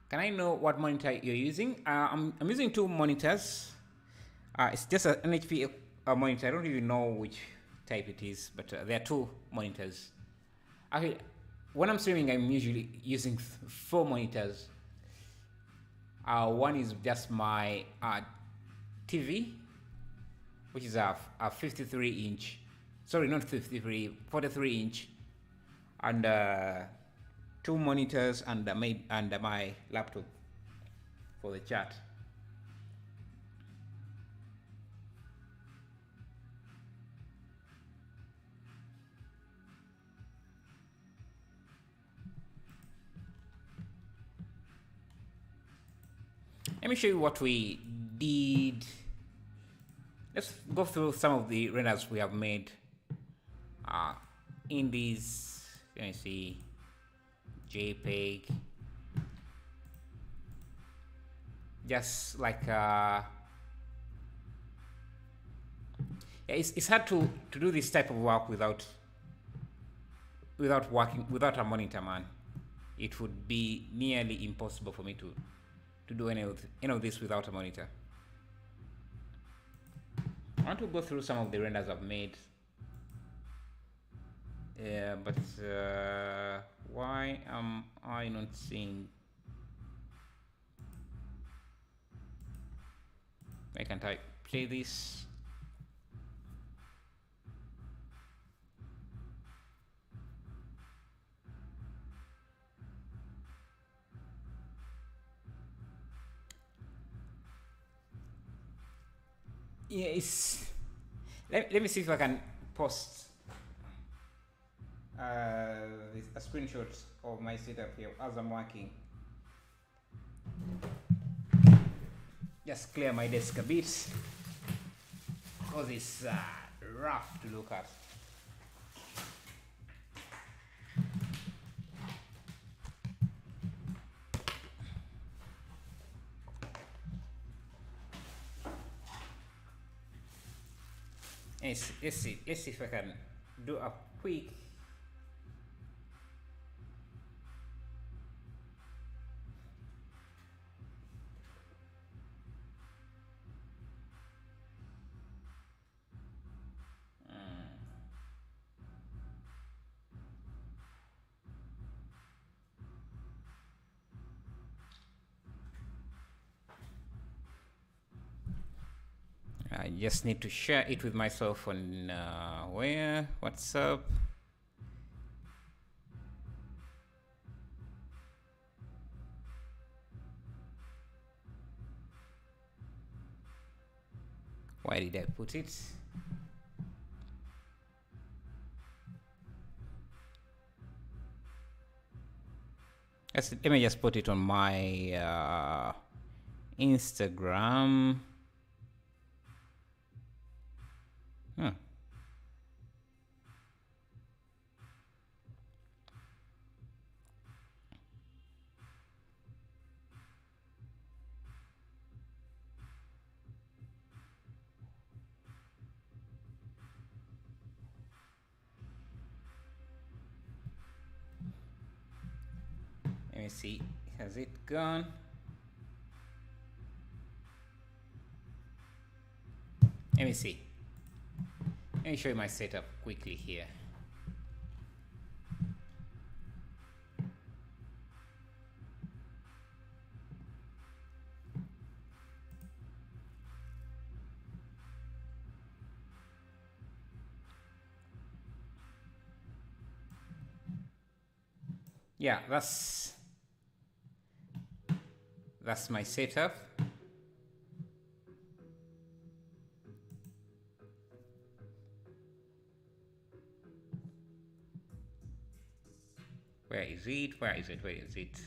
Can I know what monitor you're using? I'm using two monitors. It's just an HP monitor. I don't even know which type it is, but there are two monitors. Actually, when I'm streaming, I'm usually using four monitors. One is just my TV, which is a 53 inch. Sorry, not 53, 43 inch. And two monitors and my laptop for the chat. Let me show you what we did. Let's go through some of the renders we have made in these. Let me see. JPEG. Just like it's hard to do this type of work without a monitor, man. It would be nearly impossible for me to do any of this without a monitor. I want to go through some of the renders I've made. But why am I not seeing? Why can't I play this? Yeah, let me see if I can post a screenshot of my setup here as I'm working. Just clear my desk a bit because it's rough to look at. Let's see if I can do a quick just need to share it with myself on where? What's up? Why did I put it? Let me just put it on my Instagram. Let me see. Has it gone? Let me see. Let me show you my setup quickly here. Yeah, that's my setup. Where is it? Where is it? Where is it?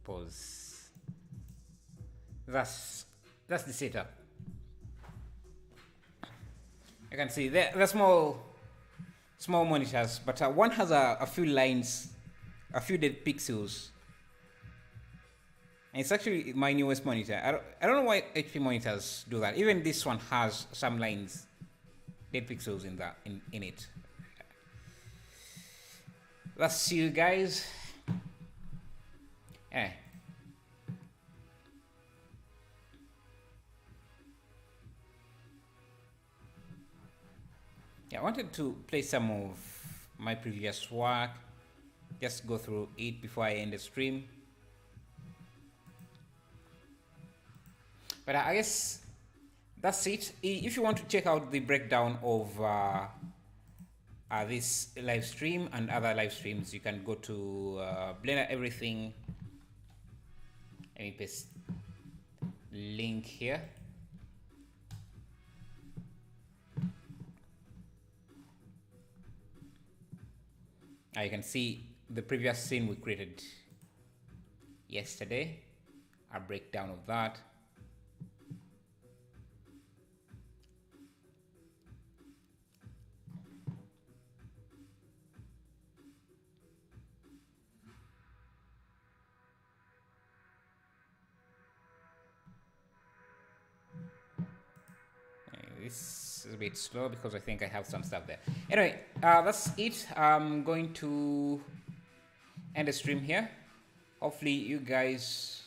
Pause. That's the setup. You can see they're small monitors, but one has a few lines, a few dead pixels. And it's actually my newest monitor. I don't know why HP monitors do that. Even this one has some lines, dead pixels in it. That's you guys. Yeah, I wanted to play some of my previous work. Just go through it before I end the stream. But I guess that's it. If you want to check out the breakdown of this live stream and other live streams, you can go to Blender Everything. Let me paste link here. You can see the previous scene we created yesterday, a breakdown of that. This is a bit slow because I think I have some stuff there. Anyway, that's it. I'm going to end the stream here. Hopefully you guys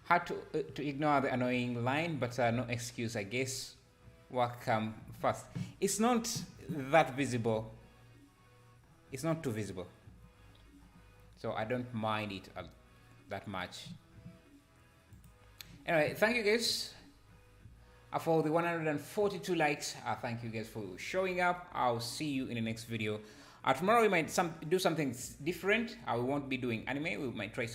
had to ignore the annoying line, but no excuse, I guess. Work come first. It's not that visible. It's not too visible, so I don't mind it that much. Anyway, thank you guys for the 142 likes. Thank you guys for showing up. I'll see you in the next video. Tomorrow we might do something different. We won't be doing anime. We might try